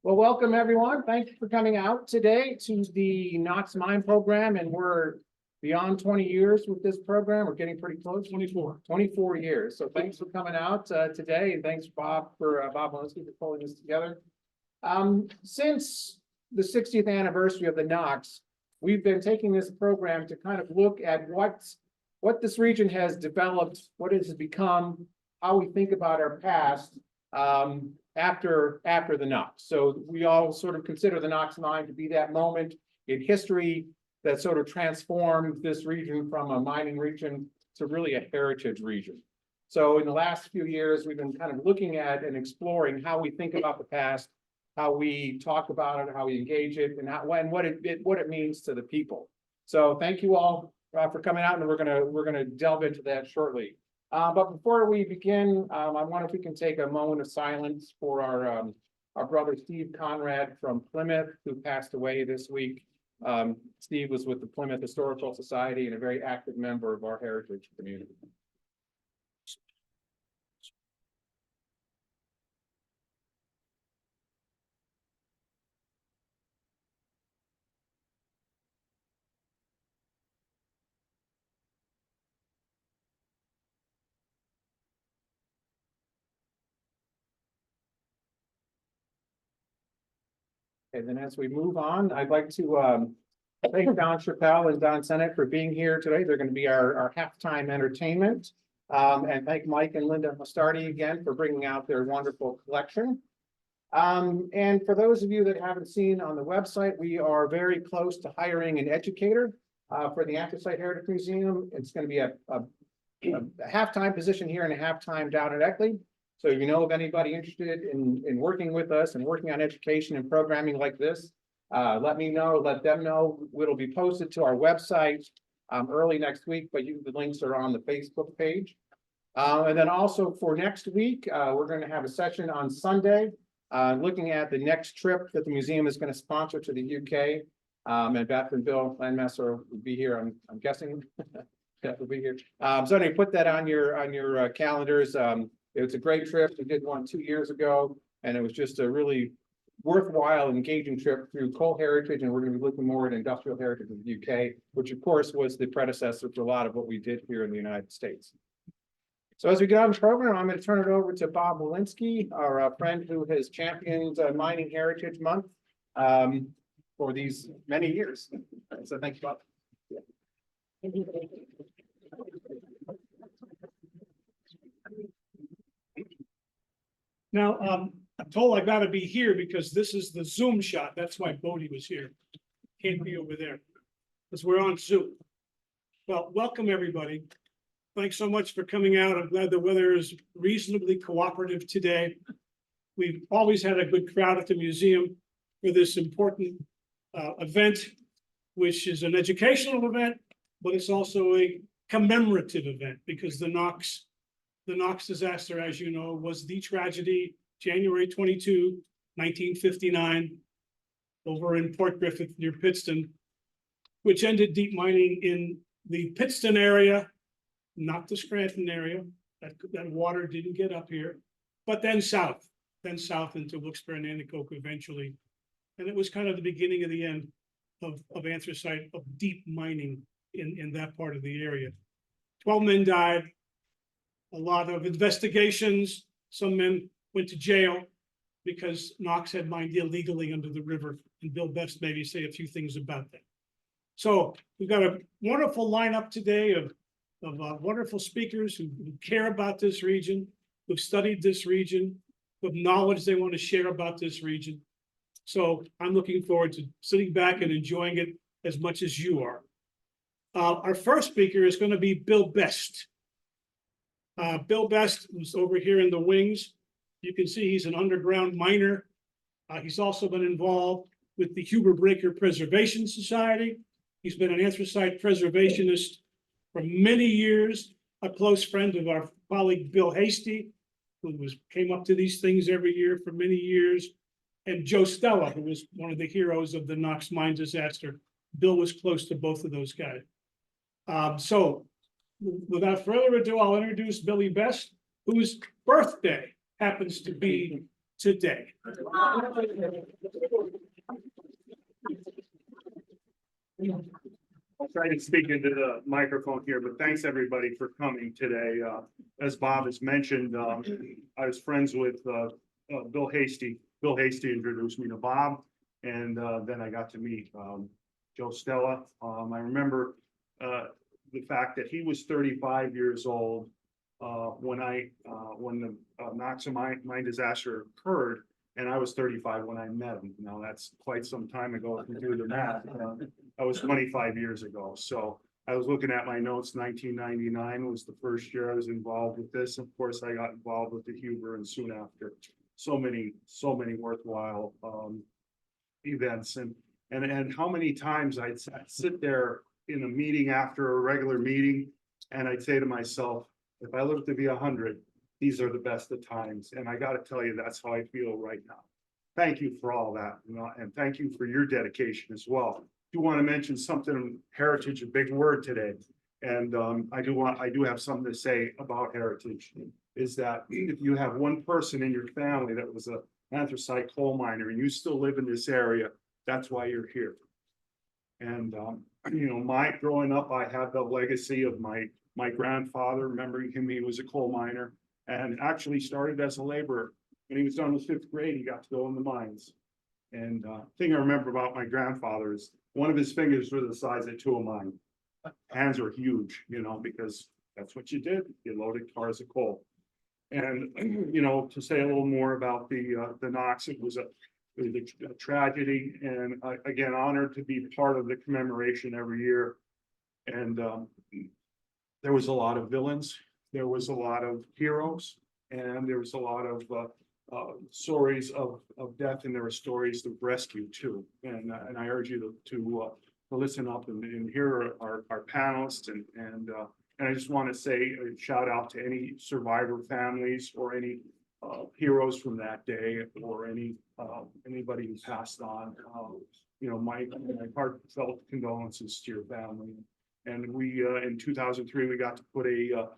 Well, welcome everyone. Thank you for coming out today to the Knox Mine program, and we're beyond 20 years with this program. We're getting pretty close. 24 years. So thanks for coming out today, and thanks Bob Malinsky for pulling this together. Since the 60th anniversary of the Knox, we've been taking this program to kind of look at what this region has developed, what it has become, how we think about our past. After the Knox. So we all sort of consider the Knox mine to be that moment in history that sort of transformed this region from a mining region to really a heritage region. So in the last few years, we've been kind of looking at and exploring how we think about the past, how we talk about it, how we engage it, and what it means to the people. So thank you all for coming out, and we're gonna delve into that shortly. But before we begin, I wonder if we can take a moment of silence for our brother Steve Conrad from Plymouth, who passed away this week. Steve was with the Plymouth Historical Society and a very active member of our heritage community. And then as we move on, I'd like to thank Don Chappelle and Don Sennett for being here today. They're going to be our halftime entertainment. And thank Mike and Linda Mastardi again for bringing out their wonderful collection. And for those of you that haven't seen on the website, we are very close to hiring an educator for the Anthracite Heritage Museum. It's going to be a halftime position here and a halftime down at Eckley. So if you know of anybody interested in working with us and working on education and programming like this, let me know, let them know. It'll be posted to our website early next week, but the links are on the Facebook page. And then also for next week, we're going to have a session on Sunday looking at the next trip that the museum is going to sponsor to the UK. And Beth and Bill Landmesser will be here, I'm guessing. Beth will be here. So anyway, put that on your calendars. It's a great trip. We did one 2 years ago, and it was just a really worthwhile, engaging trip through coal heritage, and we're going to be looking more at industrial heritage in the UK, which of course was the predecessor to a lot of what we did here in the United States. So as we get on the program, I'm going to turn it over to Bob Malinsky, our friend who has championed Mining Heritage Month for these many years. So thank you, Bob. Now, I'm told I gotta be here because this is the Zoom shot. That's why Bodie was here. Can't be over there because we're on Zoom. Well, welcome everybody. Thanks so much for coming out. I'm glad the weather is reasonably cooperative today. We've always had a good crowd at the museum for this important event, which is an educational event, but it's also a commemorative event because the Knox disaster, as you know, was the tragedy, January 22, 1959, over in Port Griffith near Pittston, which ended deep mining in the Pittston area, not the Scranton area. That water didn't get up here, but then south into Wilkes-Barre and Nanticoke eventually. And it was kind of the beginning of the end of anthracite, of deep mining in that part of the area. 12 men died. A lot of investigations. Some men went to jail because Knox had mined illegally under the river, and Bill Best maybe say a few things about that. So we've got a wonderful lineup today of wonderful speakers who care about this region, who've studied this region, with knowledge they want to share about this region. So I'm looking forward to sitting back and enjoying it as much as you are. Our first speaker is going to be Bill Best. Bill Best was over here in the wings. You can see he's an underground miner. He's also been involved with the Huber Breaker Preservation Society. He's been an anthracite preservationist for many years, a close friend of our colleague Bill Hasty, who came up to these things every year for many years, and Joe Stella, who was one of the heroes of the Knox mine disaster. Bill was close to both of those guys. So without further ado, I'll introduce Billy Best, whose birthday happens to be today. I'll try to speak into the microphone here, but thanks everybody for coming today. As Bob has mentioned, I was friends with Bill Hasty. Bill Hasty introduced me to Bob, and then I got to meet Joe Stella. I remember the fact that he was 35 years old when the Knox mine disaster occurred, and I was 35 when I met him. Now, that's quite some time ago, if you do the math. That was 25 years ago. So I was looking at my notes, 1999 was the first year I was involved with this. Of course, I got involved with the Huber, and soon after, so many worthwhile events. And how many times I'd sit there in a meeting after a regular meeting, and I'd say to myself, if I live to be 100, these are the best of times. And I got to tell you, that's how I feel right now. Thank you for all that, and thank you for your dedication as well. Do want to mention something, heritage, a big word today. And I do have something to say about heritage, is that if you have one person in your family that was an anthracite coal miner and you still live in this area, that's why you're here. And growing up, I had the legacy of my grandfather. Remembering him, he was a coal miner and actually started as a laborer. When he was done with 5th grade, he got to go in the mines. And thing I remember about my grandfather is one of his fingers were the size of 2 of mine. Hands were huge, because that's what you did. You loaded cars of coal. And to say a little more about the Knox, it was a tragedy, and again, honored to be part of the commemoration every year. And there was a lot of villains, there was a lot of heroes, and there was a lot of stories of death, and there were stories of rescue too. And I urge you to listen up and hear our panelists, and I just want to say a shout out to any survivor families or any heroes from that day, or anybody who passed on. My heartfelt condolences to your family. And we in 2003 we got to put a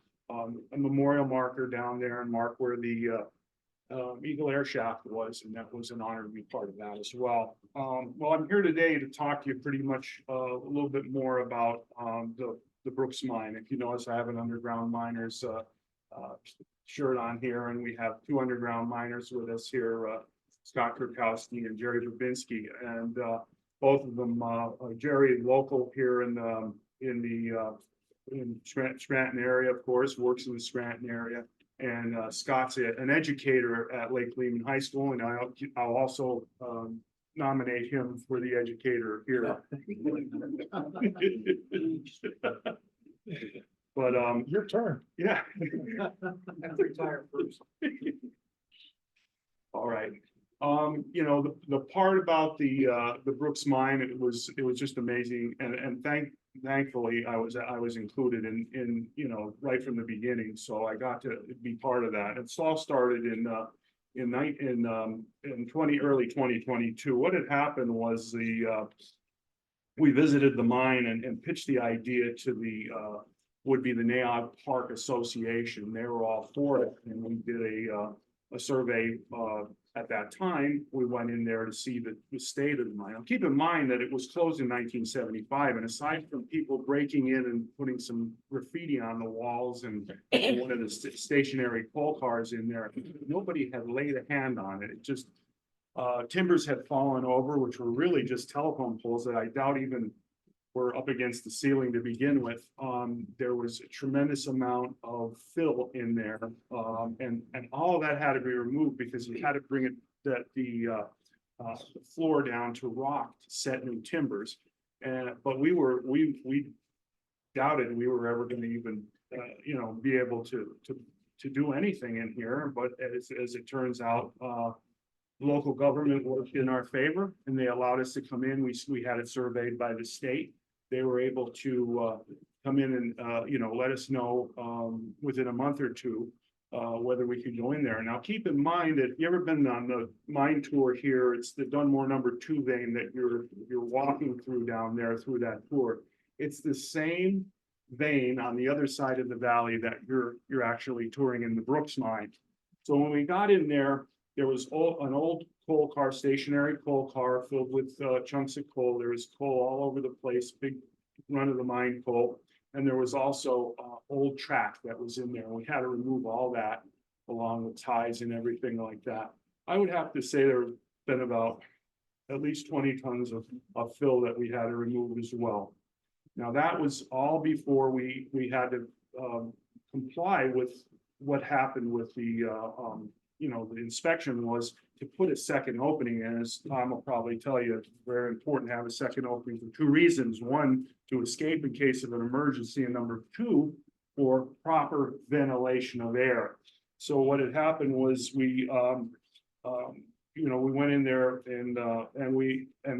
memorial marker down there and mark where the Eagle Air Shaft was, and that was an honor to be part of that as well. Well, I'm here today to talk to you pretty much a little bit more about the Brooks mine. If you notice, I have an underground miners shirt on here, and we have 2 underground miners with us here, Scott Kurkowski and Jerry Babinski, and both of them, Jerry, local here in Scranton area, of course, works in the Scranton area, and Scott's an educator at Lake Lehman High School, and I'll also nominate him for the educator here. But Your turn. yeah. I'm retired first. All right. The part about the Brooks mine, it was just amazing, and thankfully I was included in right from the beginning, so I got to be part of that. It's all started in early 2022. What had happened was we visited the mine and pitched the idea to the would be the Naog Park Association. They were all for it, and we did a survey at that time. We went in there to see the state of the mine. Now, keep in mind that it was closed in 1975, and aside from people breaking in and putting some graffiti on the walls and one of the stationary coal cars in there, nobody had laid a hand on it. It just timbers had fallen over, which were really just telephone poles that I doubt even were up against the ceiling to begin with. There was a tremendous amount of fill in there, and all of that had to be removed because you had to bring the floor down to rock to set new timbers. But we doubted we were ever going to even be able to do anything in here. But as it turns out, local government worked in our favor, and they allowed us to come in. We had it surveyed by the state. They were able to come in and let us know within a month or two whether we could go in there. Now, keep in mind that if you ever been on the mine tour here, it's the Dunmore #2 vein that you're walking through down there through that tour. It's the same vein on the other side of the valley that you're actually touring in the Brooks mine. So when we got in there, There was an old coal car, stationary coal car filled with chunks of coal. There was coal all over the place, big run of the mine coal. And there was also old track that was in there. We had to remove all that along with ties and everything like that. I would have to say there have been about at least 20 tons of fill that we had to remove as well. Now, that was all before we had to comply with what happened with the the inspection was to put a second opening in. As Tom will probably tell you, it's very important to have a second opening for two reasons. One, to escape in case of an emergency, and number two, for proper ventilation of air. So what had happened was we went in there and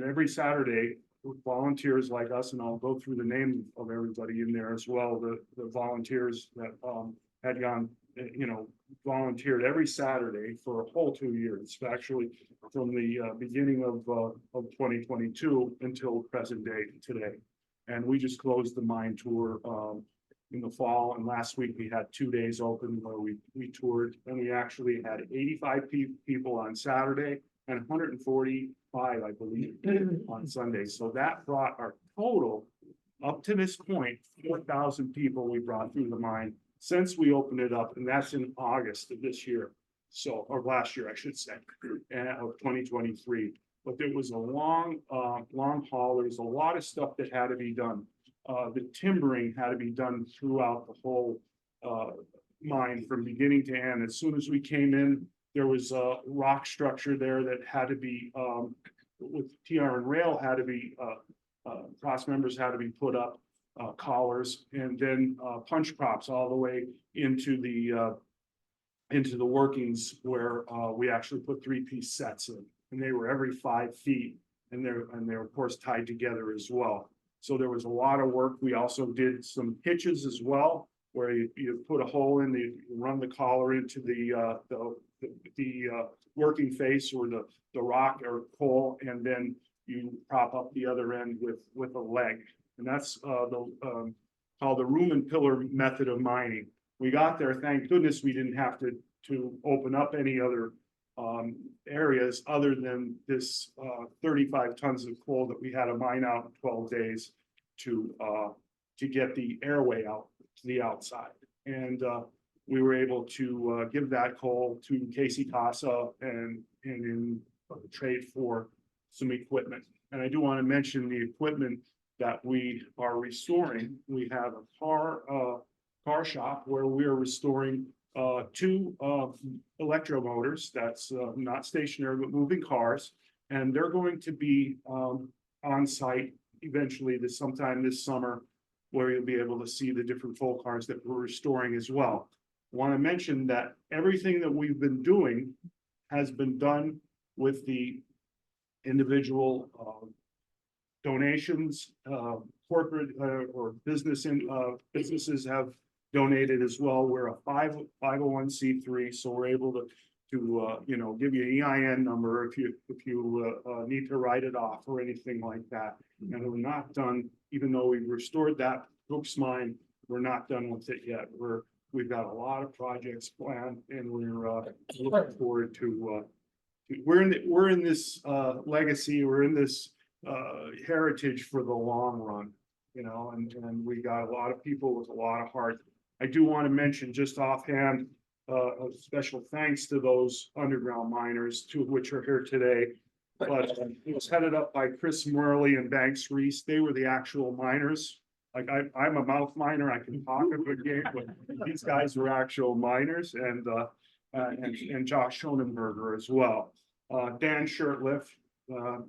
every Saturday, volunteers like us, and I'll go through the name of everybody in there as well, the volunteers that had gone, volunteered every Saturday for a whole 2 years, actually from the beginning of 2022 until present day today. And we just closed the mine tour in the fall, and last week we had 2 days open where we toured, and we actually had 85 people on Saturday and 145, I believe, on Sunday. So that brought our total up to this point, 4,000 people we brought through the mine since we opened it up, and that's in August of this year. So, or last year, I should say, of 2023. But there was a long haul. There was a lot of stuff that had to be done. The timbering had to be done throughout the whole mine from beginning to end. As soon as we came in, there was a rock structure there that had to be, with TR and rail had to be, cross members had to be put up, collars, and then punch props all the way into the workings where we actually put 3-piece sets in, and they were every 5 feet, and they're of course tied together as well. So there was a lot of work. We also did some hitches as well, where you put a hole in you run the collar into the working face or the rock or coal, and then you prop up the other end with a leg. And that's called the room and pillar method of mining. We got there, thank goodness we didn't have to open up any other areas other than this 35 tons of coal that we had to mine out in 12 days to get the airway out to the outside. And we were able to give that coal to Casey Casa and in trade for some equipment. And I do want to mention the equipment that we are restoring. We have a car shop where we are restoring 2 electromotors that's not stationary but moving cars, and they're going to be on site eventually sometime this summer, where you'll be able to see the different coal cars that we're restoring as well. I want to mention that everything that we've been doing has been done with the individual donations. Corporate or businesses have donated as well. We're a 501c3, so we're able to give you an EIN number if you need to write it off or anything like that. And we're not done, even though we've restored that Brooks mine, we're not done with it yet. We've got a lot of projects planned, and we're looking forward to. We're in this legacy. We're in this heritage for the long run, and we got a lot of people with a lot of heart. I do want to mention just offhand a special thanks to those underground miners, 2 of which are here today. But it was headed up by Chris Morley and Banks Reese. They were the actual miners. Like I'm a mouth miner, I can talk a good game, but these guys were actual miners, and Josh Schonenberger as well. Dan Shirtliff,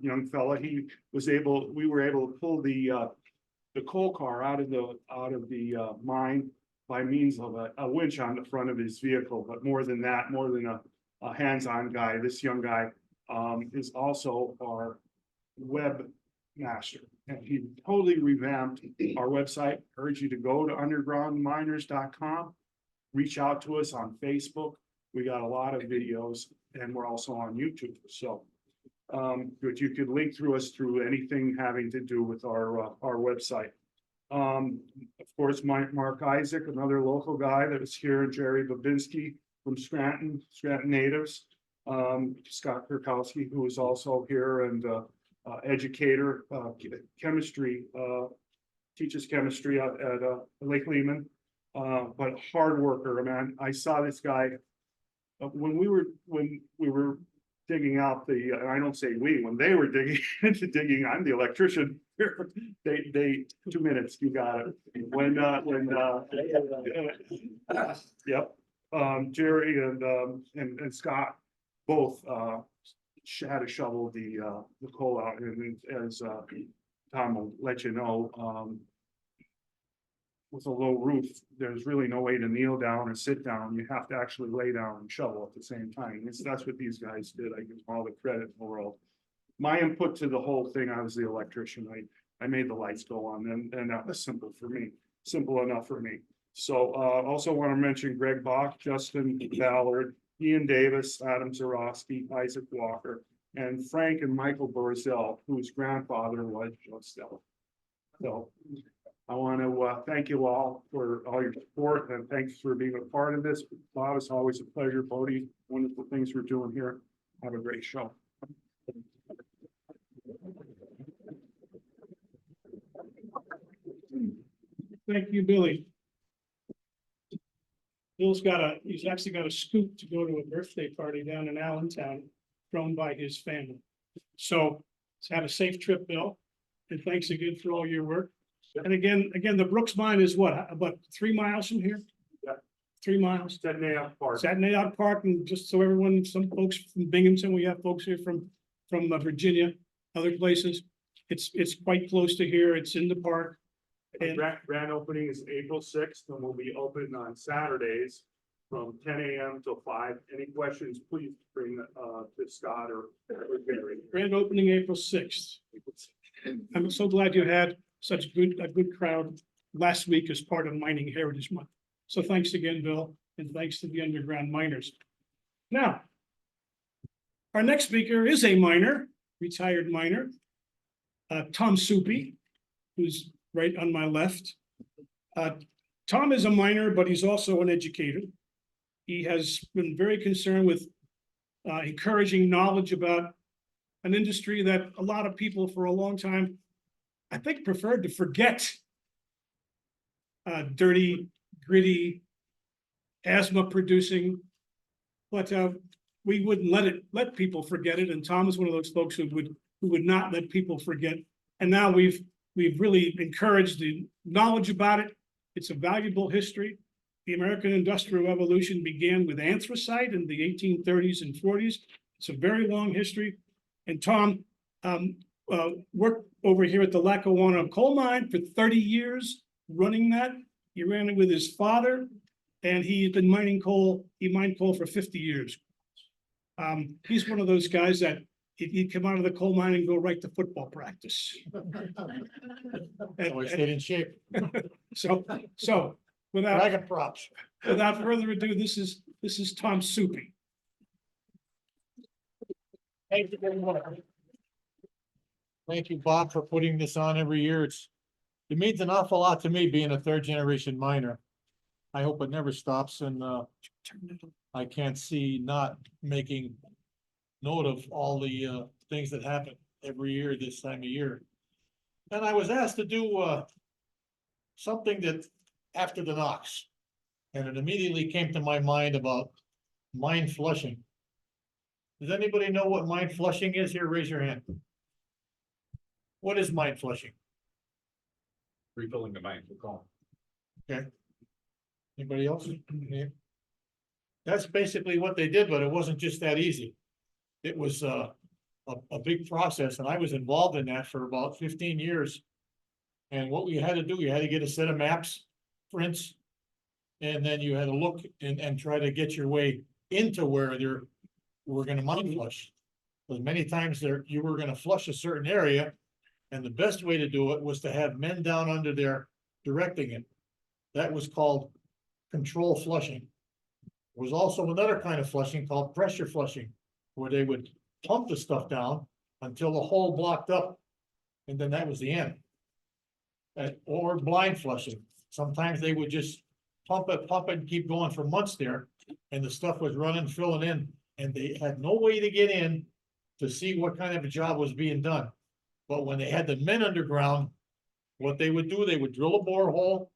young fella, we were able to pull the coal car out of the mine by means of a winch on the front of his vehicle. But more than that, more than a hands-on guy, this young guy is also our webmaster. And he totally revamped our website. I urge you to go to undergroundminers.com, reach out to us on Facebook. We got a lot of videos, and we're also on YouTube. So but you could link through us through anything having to do with our website. Of course, Mark Isaac, another local guy that was here, Jerry Babinski from Scranton natives. Scott Kurkowski, who is also here and educator, chemistry, teaches chemistry at Lake Lehman. But hard worker, man. I saw this guy when we were digging out the, I don't say we, when they were digging into digging, I'm the electrician. They 2 minutes, you got it. Yep, Jerry and Scott both had to shovel the coal out, and as Tom will let you know, with a low roof, there's really no way to kneel down or sit down. You have to actually lay down and shovel at the same time. That's what these guys did. I give them all the credit in the world. My input to the whole thing, I was the electrician. I made the lights go on, and that was simple for me, simple enough for me. So also want to mention Greg Bach, Justin Ballard, Ian Davis, Adam Zarowski, Isaac Walker, and Frank and Michael Barzell, whose grandfather was Jostel. So I want to thank you all for all your support, and thanks for being a part of this. Bob, it's always a pleasure. Bodie, wonderful things we're doing here. Have a great show. Thank you, Billy. He's actually got a scoop to go to a birthday party down in Allentown, thrown by his family. So have a safe trip, Bill, and thanks again for all your work. And again, the Brooks mine is what, about 3 miles from here? Yeah. 3 miles. Centennial Park. Centennial Park, and just so everyone, some folks from Binghamton, we have folks here from Virginia, other places. It's quite close to here. It's in the park. The grand opening is April 6th, and we'll be open on Saturdays from 10 a.m. till 5. Any questions, please bring to Scott or Gary. Grand opening April 6th. I'm so glad you had such a good crowd last week as part of Mining Heritage Month. So thanks again, Bill, and thanks to the underground miners. Now, our next speaker is a miner, retired miner, Tom Soupy, who's right on my left. Tom is a miner, but he's also an educator. He has been very concerned with encouraging knowledge about an industry that a lot of people for a long time, I think, preferred to forget. Dirty, gritty, asthma producing, but we wouldn't let people forget it. And Tom is one of those folks who would not let people forget. And now we've really encouraged the knowledge about it. It's a valuable history. The American Industrial Revolution began with anthracite in the 1830s and 40s. It's a very long history. And Tom worked over here at the Lackawanna coal mine for 30 years, running that. He ran it with his father, and he's been mining coal. He mined coal for 50 years. He's one of those guys that he'd come out of the coal mine and go right to football practice. I stayed in shape. So Dragon props. without further ado, this is Tom Soupy. Thank you very much. Thank you, Bob, for putting this on every year. It means an awful lot to me being a 3rd generation miner. I hope it never stops, and I can't see not making note of all the things that happen every year this time of year. And I was asked to do something that after the Knox, and it immediately came to my mind about mine flushing. Does anybody know what mine flushing is here? Raise your hand. What is mine flushing? Refilling the bank, we'll call Okay. Anybody else? Yeah. That's basically what they did, but it wasn't just that easy. It was a big process, and I was involved in that for about 15 years. And what we had to do, you had to get a set of maps, prints, and then you had to look and try to get your way into where we're gonna mine flush. Because many times you were gonna flush a certain area, and the best way to do it was to have men down under there directing it. That was called control flushing. There was also another kind of flushing called pressure flushing, where they would pump the stuff down until the hole blocked up, and then that was the end. Or blind flushing. Sometimes they would just pump it, and keep going for months there, and the stuff was running, filling in, and they had no way to get in to see what kind of a job was being done. But when they had the men underground, what they would do, they would drill a borehole,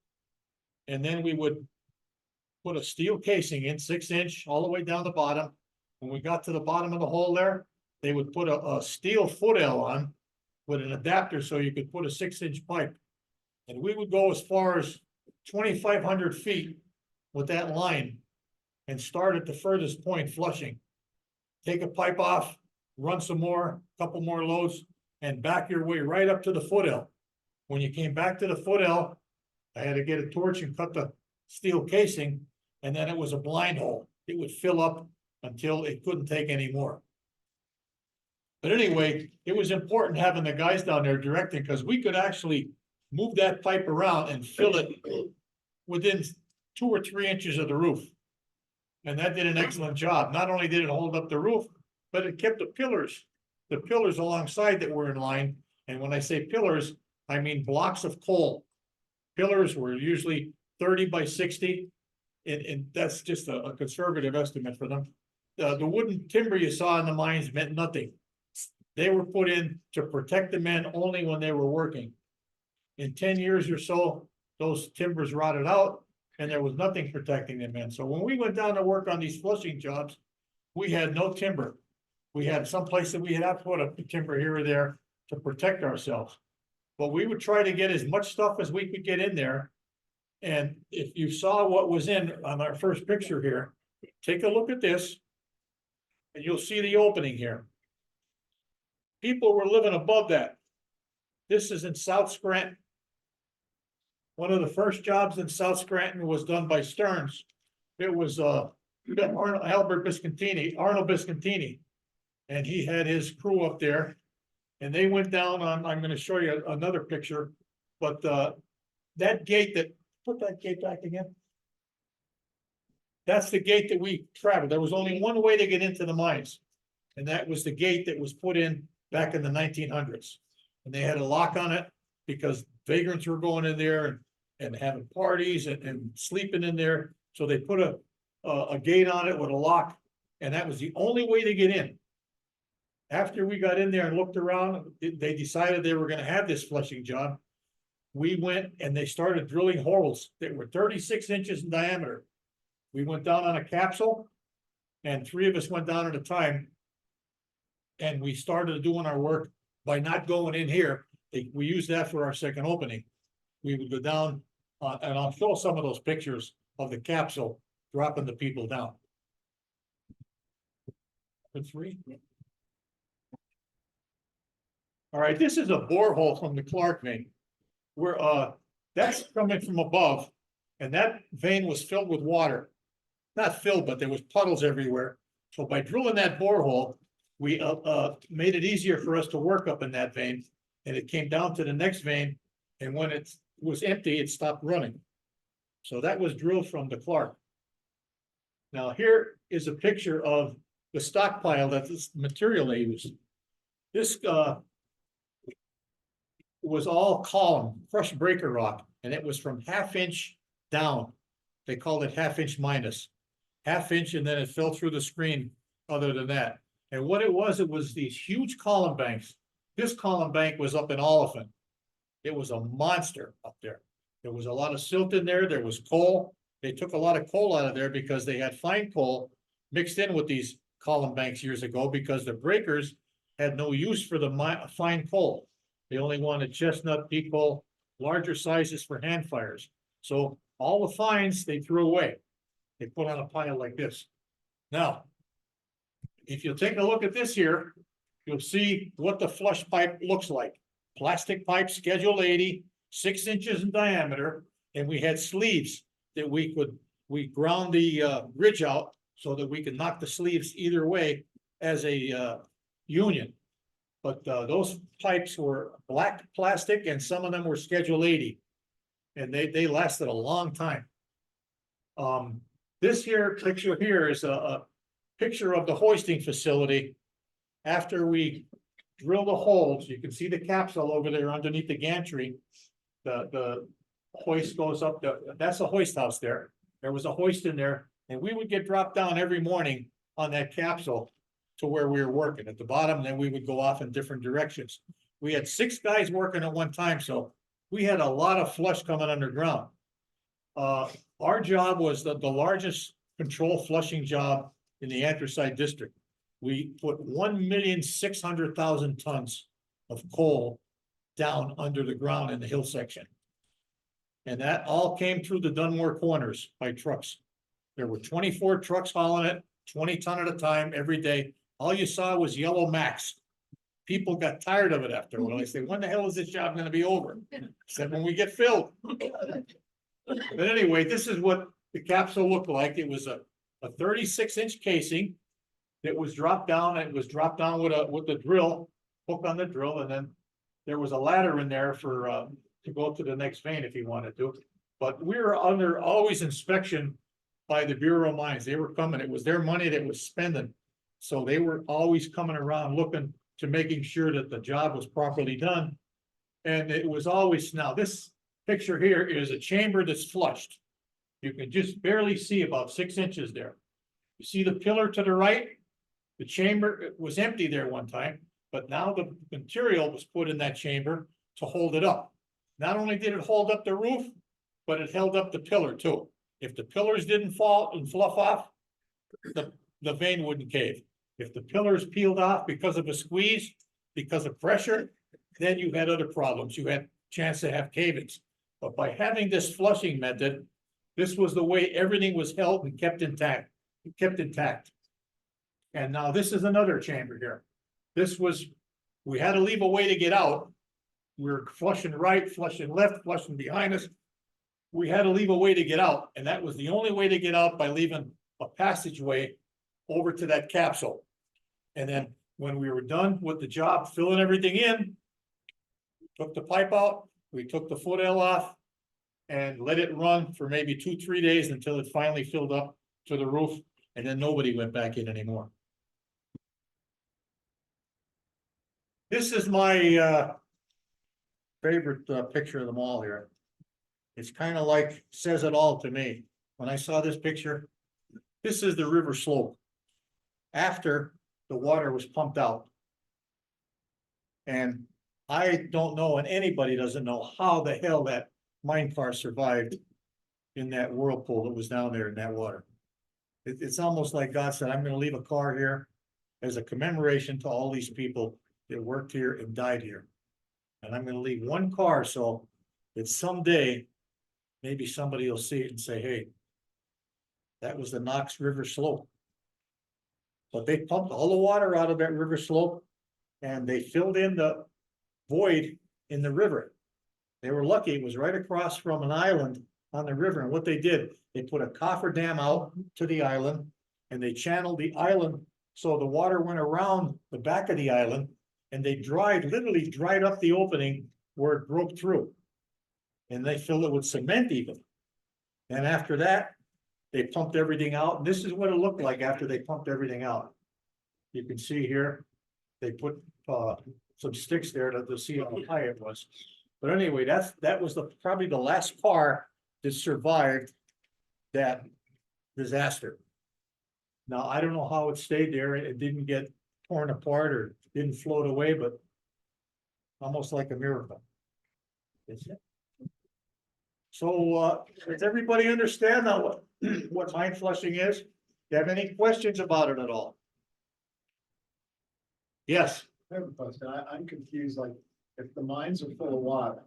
and then we would put a steel casing in 6 inch all the way down the bottom. When we got to the bottom of the hole there, they would put a steel foot L on with an adapter so you could put a 6 inch pipe. And we would go as far as 2,500 feet with that line and start at the furthest point flushing. Take a pipe off, run some more, couple more loads, and back your way right up to the foot L. When you came back to the foot L, I had to get a torch and cut the steel casing, and then it was a blind hole. It would fill up until it couldn't take any more. But anyway, it was important having the guys down there directing, because we could actually move that pipe around and fill it within 2 or 3 inches of the roof. And that did an excellent job. Not only did it hold up the roof, but it kept the pillars alongside that were in line. And when I say pillars, I mean blocks of coal. Pillars were usually 30 by 60. And that's just a conservative estimate for them. The wooden timber you saw in the mines meant nothing. They were put in to protect the men only when they were working. In 10 years or so, those timbers rotted out and there was nothing protecting the men. So when we went down to work on these flushing jobs, we had no timber. We had some place that we had to put up the timber here or there to protect ourselves. But we would try to get as much stuff as we could get in there. And if you saw what was in on our first picture here, take a look at this and you'll see the opening here. People were living above that. This is in South Scranton. One of the first jobs in South Scranton was done by Stearns. It was Arnold Biscontini. And he had his crew up there. And they went down on, I'm gonna show you another picture, but that gate put that gate back again. That's the gate that we traveled. There was only one way to get into the mines. And that was the gate that was put in back in the 1900s. And they had a lock on it because vagrants were going in there and having parties and sleeping in there. So they put a gate on it with a lock, and that was the only way to get in. After we got in there and looked around, they decided they were gonna have this flushing job. We went and they started drilling holes that were 36 inches in diameter. We went down on a capsule and 3 of us went down at a time. And we started doing our work by not going in here. We used that for our second opening. We would go down, and I'll show some of those pictures of the capsule dropping the people down. Number 3. All right, this is a borehole from the Clark vein. That's coming from above, and that vein was filled with water. Not filled, but there was puddles everywhere. So by drilling that borehole, we made it easier for us to work up in that vein, and it came down to the next vein, and when it was empty, it stopped running. So that was drilled from the Clark. Now here is a picture of the stockpile that this material they used. This was all column, crushed breaker rock, and it was from 1/2 inch down. They called it 1/2 inch minus. 1/2 inch, and then it fell through the screen other than that. And what it was these huge column banks. This column bank was up in Oliphant. It was a monster up there. There was a lot of silt in there. There was coal. They took a lot of coal out of there because they had fine coal mixed in with these column banks years ago because the breakers had no use for the fine coal. They only wanted chestnut, pea coal, larger sizes for hand fires. So all the fines they threw away. They put on a pile like this. Now, if you'll take a look at this here, you'll see what the flush pipe looks like. Plastic pipe, Schedule 80, 6 inches in diameter, and we had sleeves that we ground the ridge out so that we could knock the sleeves either way as a union. But those pipes were black plastic and some of them were Schedule 80. And they lasted a long time. This here picture here is a picture of the hoisting facility. After we drill the holes, you can see the capsule over there underneath the gantry. The hoist goes up, that's a hoist house there. There was a hoist in there, and we would get dropped down every morning on that capsule to where we were working at the bottom, then we would go off in different directions. We had 6 guys working at one time, so we had a lot of flush coming underground. Our job was the largest control flushing job in the anthracite district. We put 1,600,000 tons of coal down under the ground in the hill section. And that all came through the Dunmore corners by trucks. There were 24 trucks hauling it, 20 ton at a time every day. All you saw was yellow max. People got tired of it after a while. They said, when the hell is this job gonna be over? I said, when we get filled. But anyway, this is what the capsule looked like. It was a 36-inch casing that was dropped down. It was dropped down with the drill, hook on the drill, and then there was a ladder in there for to go to the next vein if you wanted to. But we were under always inspection by the Bureau of Mines. They were coming. It was their money that was spending. So they were always coming around looking to making sure that the job was properly done. And it was always, now this picture here is a chamber that's flushed. You can just barely see about 6 inches there. You see the pillar to the right? The chamber was empty there one time, but now the material was put in that chamber to hold it up. Not only did it hold up the roof, but it held up the pillar too. If the pillars didn't fall and fluff off, the vein wouldn't cave. If the pillars peeled off because of a squeeze, because of pressure, then you had other problems. You had chance to have cavings. But by having this flushing method, this was the way everything was held and kept intact. And now this is another chamber here. This was, we had to leave a way to get out. We were flushing right, flushing left, flushing behind us. We had to leave a way to get out, and that was the only way to get out, by leaving a passageway over to that capsule. And then when we were done with the job, filling everything in, took the pipe out, we took the foot L off and let it run for maybe 2-3 days until it finally filled up to the roof, and then nobody went back in anymore. This is my favorite picture of them all here. It's kind of like, says it all to me. When I saw this picture, this is the river slope after the water was pumped out. And I don't know, and anybody doesn't know how the hell that mine car survived in that whirlpool that was down there in that water. It's almost like God said, I'm gonna leave a car here as a commemoration to all these people that worked here and died here. And I'm gonna leave one car so that someday, maybe somebody will see it and say, hey, that was the Knox River slope. But they pumped all the water out of that river slope and they filled in the void in the river. They were lucky, it was right across from an island on the river. And what they did, they put a coffer dam out to the island and they channeled the island so the water went around the back of the island, and they literally dried up the opening where it broke through. And they filled it with cement even. And after that, they pumped everything out. And this is what it looked like after they pumped everything out. You can see here, they put some sticks there to see how high it was. But anyway, that was probably the last car that survived that disaster. Now, I don't know how it stayed there. It didn't get torn apart or didn't float away, but almost like a miracle. So, does everybody understand now what mine flushing is? Do you have any questions about it at all? Yes. I have a question. I'm confused, like, if the mines are full of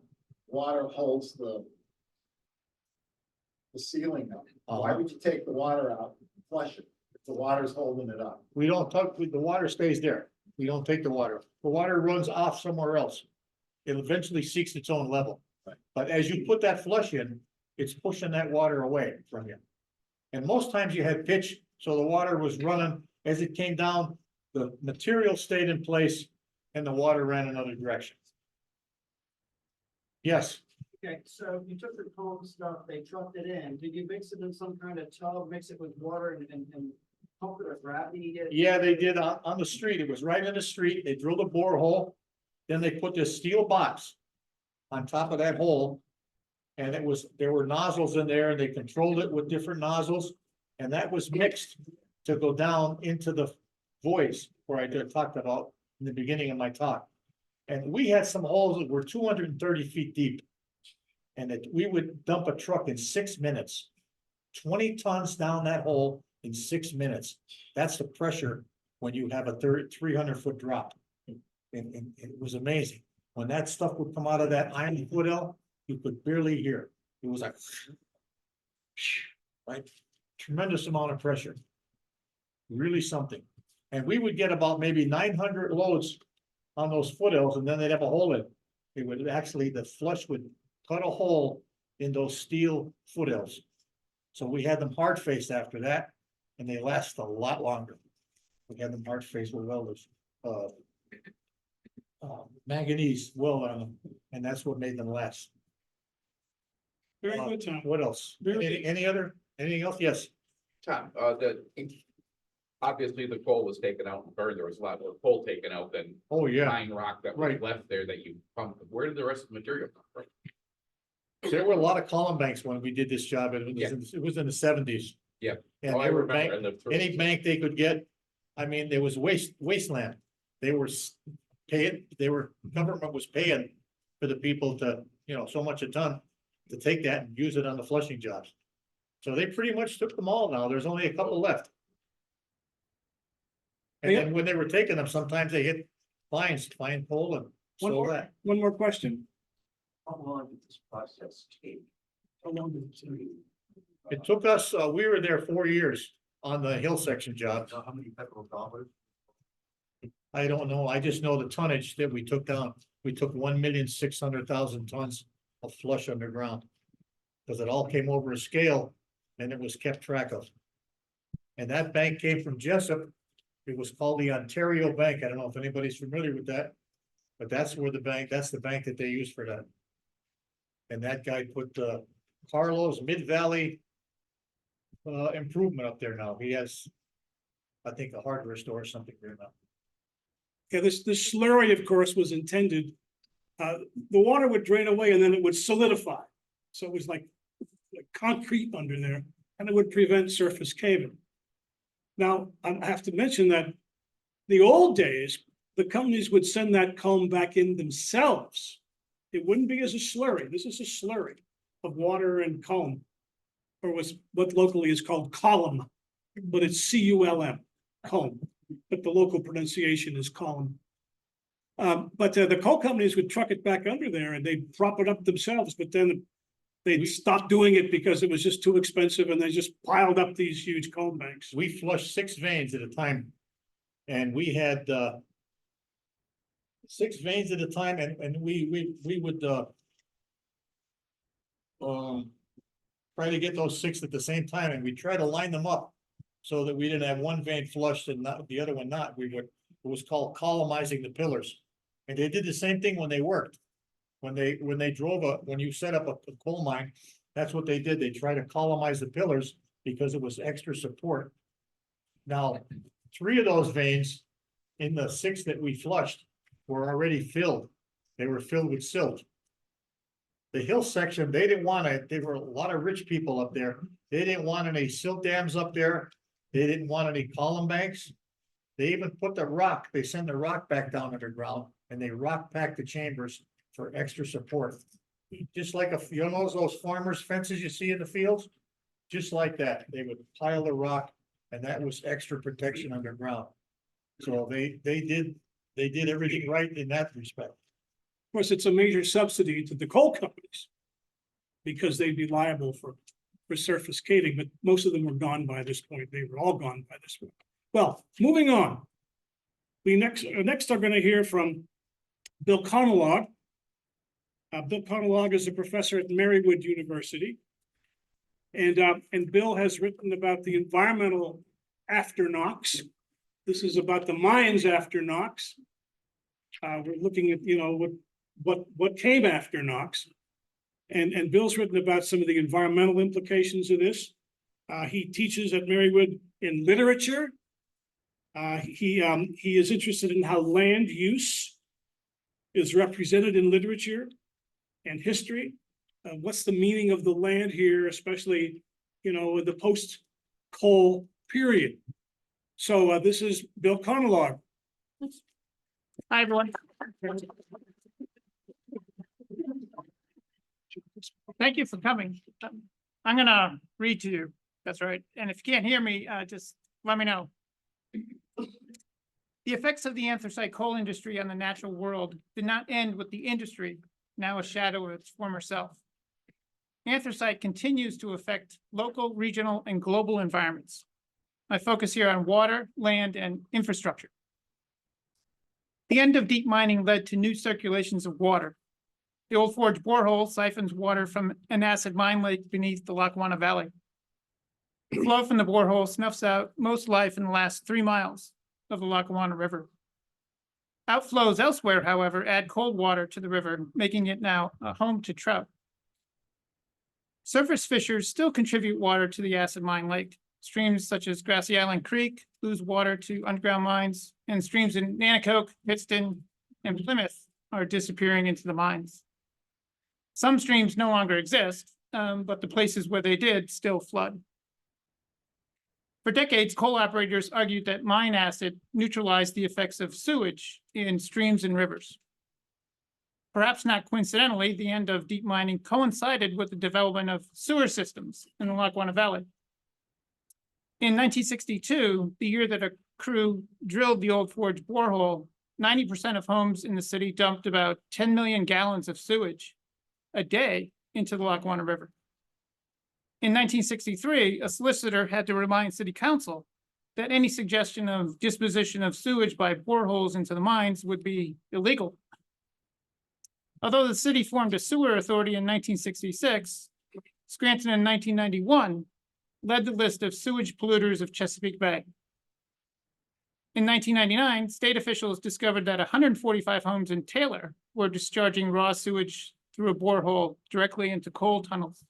water holds the ceiling up. Why would you take the water out and flush it if the water's holding it up? We don't talk, the water stays there. We don't take the water. The water runs off somewhere else. It eventually seeks its own level. Right. But as you put that flush in, it's pushing that water away from you. And most times you had pitch, so the water was running as it came down, the material stayed in place and the water ran another direction. Yes. Okay, so you took the cold stuff, they trucked it in, did you mix it in some kind of tub, mix it with water and pump it or gravity? Yeah, they did on the street. It was right in the street. They drilled a borehole. Then they put this steel box on top of that hole. And there were nozzles in there and they controlled it with different nozzles. And that was mixed to go down into the voids where I talked about in the beginning of my talk. And we had some holes that were 230 feet deep. And that we would dump a truck in 6 minutes. 20 tons down that hole in 6 minutes. That's the pressure when you have a 300-foot drop. And it was amazing. When that stuff would come out of that iron footel, you could barely hear. It was like, right? Tremendous amount of pressure. Really something. And we would get about maybe 900 loads on those footels, and then they'd have a hole in it. It would actually, the flush would cut a hole in those steel footels. So we had them hard faced after that, and they last a lot longer. We had them hard faced with welders, manganese weld on them, and that's what made them last. Very good, Tom. What else? Very Anything else? Yes. Tom, obviously the coal was taken out and burned. There was a lot more coal taken out than Oh, yeah. fine rock that was Right. left there that you pumped. Where did the rest of the material come from? There were a lot of column banks when we did this job. It was in the 70s. Yeah. And Oh, I they were remember. bank, I lived through any it. bank they could get. I mean, there was wasteland. They were paying, government was paying for the people to, so much a ton to take that and use it on the flushing jobs. So they pretty much took them all now. There's only a couple left. And then when they were taking them, sometimes they hit fine pole and so that. One more question. How long did this process take? How long did it take? It took us, we were there 4 years on the hill section job. How many federal dollars? I don't know. I just know the tonnage that we took down. We took 1,600,000 tons of flush underground. Because it all came over a scale and it was kept track of. And that bank came from Jessup. It was called the Ontario Bank. I don't know if anybody's familiar with that. But that's the bank that they use for that. And that guy put Carlos Mid-Valley improvement up there now. He has, I think, a hardware store or something there now. Yeah, this slurry, of course, was intended, the water would drain away and then it would solidify. So it was like concrete under there, and it would prevent surface caving. Now, I have to mention that the old days, the companies would send that culm back in themselves. It wouldn't be as a slurry. This is a slurry of water and culm, or was what locally is called column, but it's C-U-L-M, culm. But the local pronunciation is column. But the coal companies would truck it back under there and they'd prop it up themselves, but then they'd stop doing it because it was just too expensive and they just piled up these huge culm banks. We flushed 6 veins at a time. And we had 6 veins at a time, and we would try to get those 6 at the same time, and we try to line them up so that we didn't have one vein flushed and not the other one not. It was called columnizing the pillars. And they did the same thing when they worked. When you set up a coal mine, that's what they did. They tried to columnize the pillars because it was extra support. Now, 3 of those veins in the 6 that we flushed were already filled. They were filled with silt. The hill section, they didn't want it. There were a lot of rich people up there. They didn't want any silt dams up there. They didn't want any column banks. They even put the rock, they send the rock back down underground and they rock pack the chambers for extra support. Just like those farmers' fences you see in the fields? Just like that. They would pile the rock and that was extra protection underground. So they did everything right in that respect. Of course, it's a major subsidy to the coal companies because they'd be liable for surface caving, but most of them were gone by this point. They were all gone by this point. Well, moving on. We next are going to hear from Bill Conalog. Bill Conalog is a professor at Marywood University. And Bill has written about the environmental after Knox. This is about the mines after Knox. We're looking at, what came after Knox. And Bill's written about some of the environmental implications of this. He teaches at Marywood in literature. He is interested in how land use is represented in literature and history. What's the meaning of the land here, especially, with the post-coal period? So this is Bill Conalog. Hi, everyone. Thank you for coming. I'm gonna read to you. That's right. And if you can't hear me, just let me know. The effects of the anthracite coal industry on the natural world did not end with the industry, now a shadow of its former self. Anthracite continues to affect local, regional, and global environments. I focus here on water, land, and infrastructure. The end of deep mining led to new circulations of water. The Old Forge borehole siphons water from an acid mine lake beneath the Lackawanna Valley. The flow from the borehole snuffs out most life in the last 3 miles of the Lackawanna River. Outflows elsewhere, however, add cold water to the river, making it now a home to trout. Surface fissures still contribute water to the acid mine lake. Streams such as Grassy Island Creek lose water to underground mines, and streams in Nanticoke, Pittston, and Plymouth are disappearing into the mines. Some streams no longer exist, but the places where they did still flood. For decades, coal operators argued that mine acid neutralized the effects of sewage in streams and rivers. Perhaps not coincidentally, the end of deep mining coincided with the development of sewer systems in the Lackawanna Valley. In 1962, the year that a crew drilled the Old Forge borehole, 90% of homes in the city dumped about 10 million gallons of sewage a day into the Lackawanna River. In 1963, a solicitor had to remind City Council that any suggestion of disposition of sewage by boreholes into the mines would be illegal. Although the city formed a sewer authority in 1966, Scranton in 1991 led the list of sewage polluters of Chesapeake Bay. In 1999, state officials discovered that 145 homes in Taylor were discharging raw sewage through a borehole directly into coal tunnels.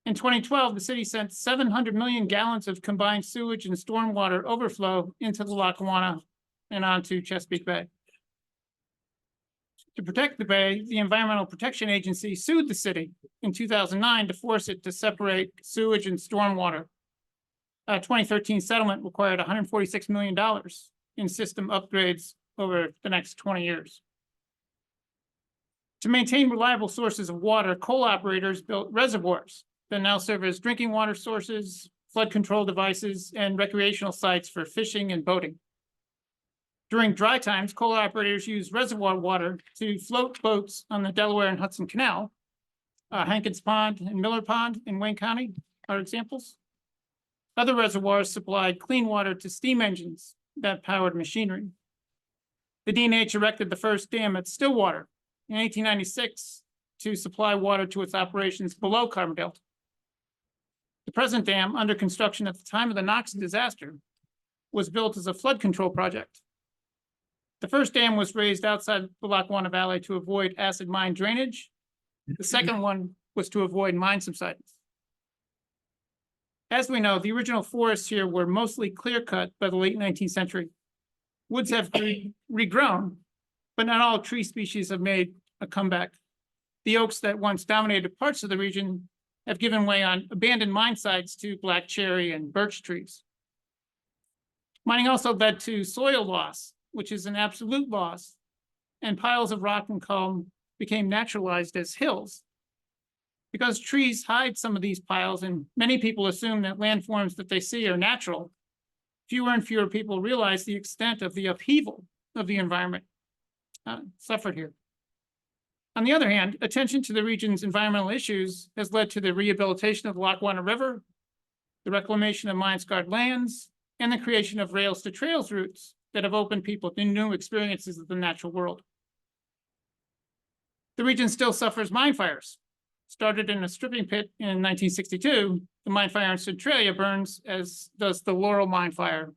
In 2012, the city sent 700 million gallons of combined sewage and stormwater overflow into the Lackawanna and onto Chesapeake Bay. To protect the bay, the Environmental Protection Agency sued the city in 2009 to force it to separate sewage and stormwater. A 2013 settlement required $146 million in system upgrades over the next 20 years. To maintain reliable sources of water, coal operators built reservoirs that now serve as drinking water sources, flood control devices, and recreational sites for fishing and boating. During dry times, coal operators use reservoir water to float boats on the Delaware and Hudson Canal. Hankins Pond and Miller Pond in Wayne County are examples. Other reservoirs supplied clean water to steam engines that powered machinery. The D&H erected the first dam at Stillwater in 1896 to supply water to its operations below Carbondale. The present dam, under construction at the time of the Knox disaster, was built as a flood control project. The first dam was raised outside the Lackawanna Valley to avoid acid mine drainage. The second one was to avoid mine subsidence. As we know, the original forests here were mostly clear-cut by the late 19th century. Woods have regrown, but not all tree species have made a comeback. The oaks that once dominated parts of the region have given way on abandoned mine sites to black cherry and birch trees. Mining also led to soil loss, which is an absolute loss, and piles of rock and culm became naturalized as hills. Because trees hide some of these piles, and many people assume that landforms that they see are natural, fewer and fewer people realize the extent of the upheaval of the environment suffered here. On the other hand, attention to the region's environmental issues has led to the rehabilitation of the Lackawanna River, the reclamation of mine-scarred lands, and the creation of rails to trails routes that have opened people to new experiences of the natural world. The region still suffers mine fires. Started in a stripping pit in 1962, the mine fire in Centralia burns, as does the Laurel mine fire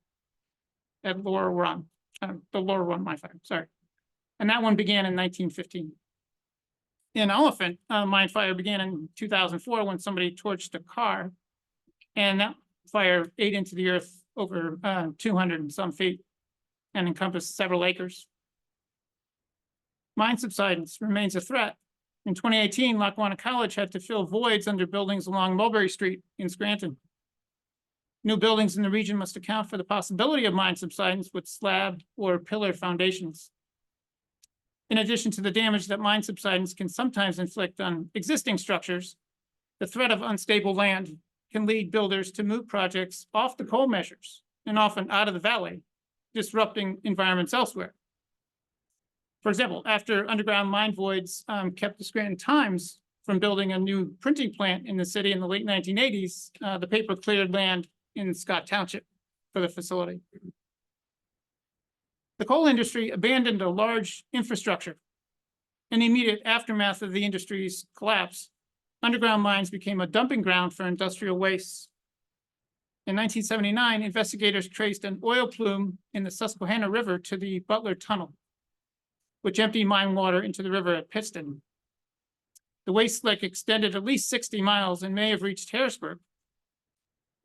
at Laurel Run, the Laurel Run mine fire, sorry. And that one began in 1915. In Elephant, mine fire began in 2004 when somebody torched a car, and that fire ate into the earth over 200 and some feet and encompassed several acres. Mine subsidence remains a threat. In 2018, Lackawanna College had to fill voids under buildings along Mulberry Street in Scranton. New buildings in the region must account for the possibility of mine subsidence with slab or pillar foundations. In addition to the damage that mine subsidence can sometimes inflict on existing structures, the threat of unstable land can lead builders to move projects off the coal measures and often out of the valley, disrupting environments elsewhere. For example, after underground mine voids kept the Scranton Times from building a new printing plant in the city in the late 1980s, the paper cleared land in Scott Township for the facility. The coal industry abandoned a large infrastructure. In the immediate aftermath of the industry's collapse, underground mines became a dumping ground for industrial wastes. In 1979, investigators traced an oil plume in the Susquehanna River to the Butler Tunnel, which emptied mine water into the river at Pittston. The waste slick extended at least 60 miles and may have reached Harrisburg.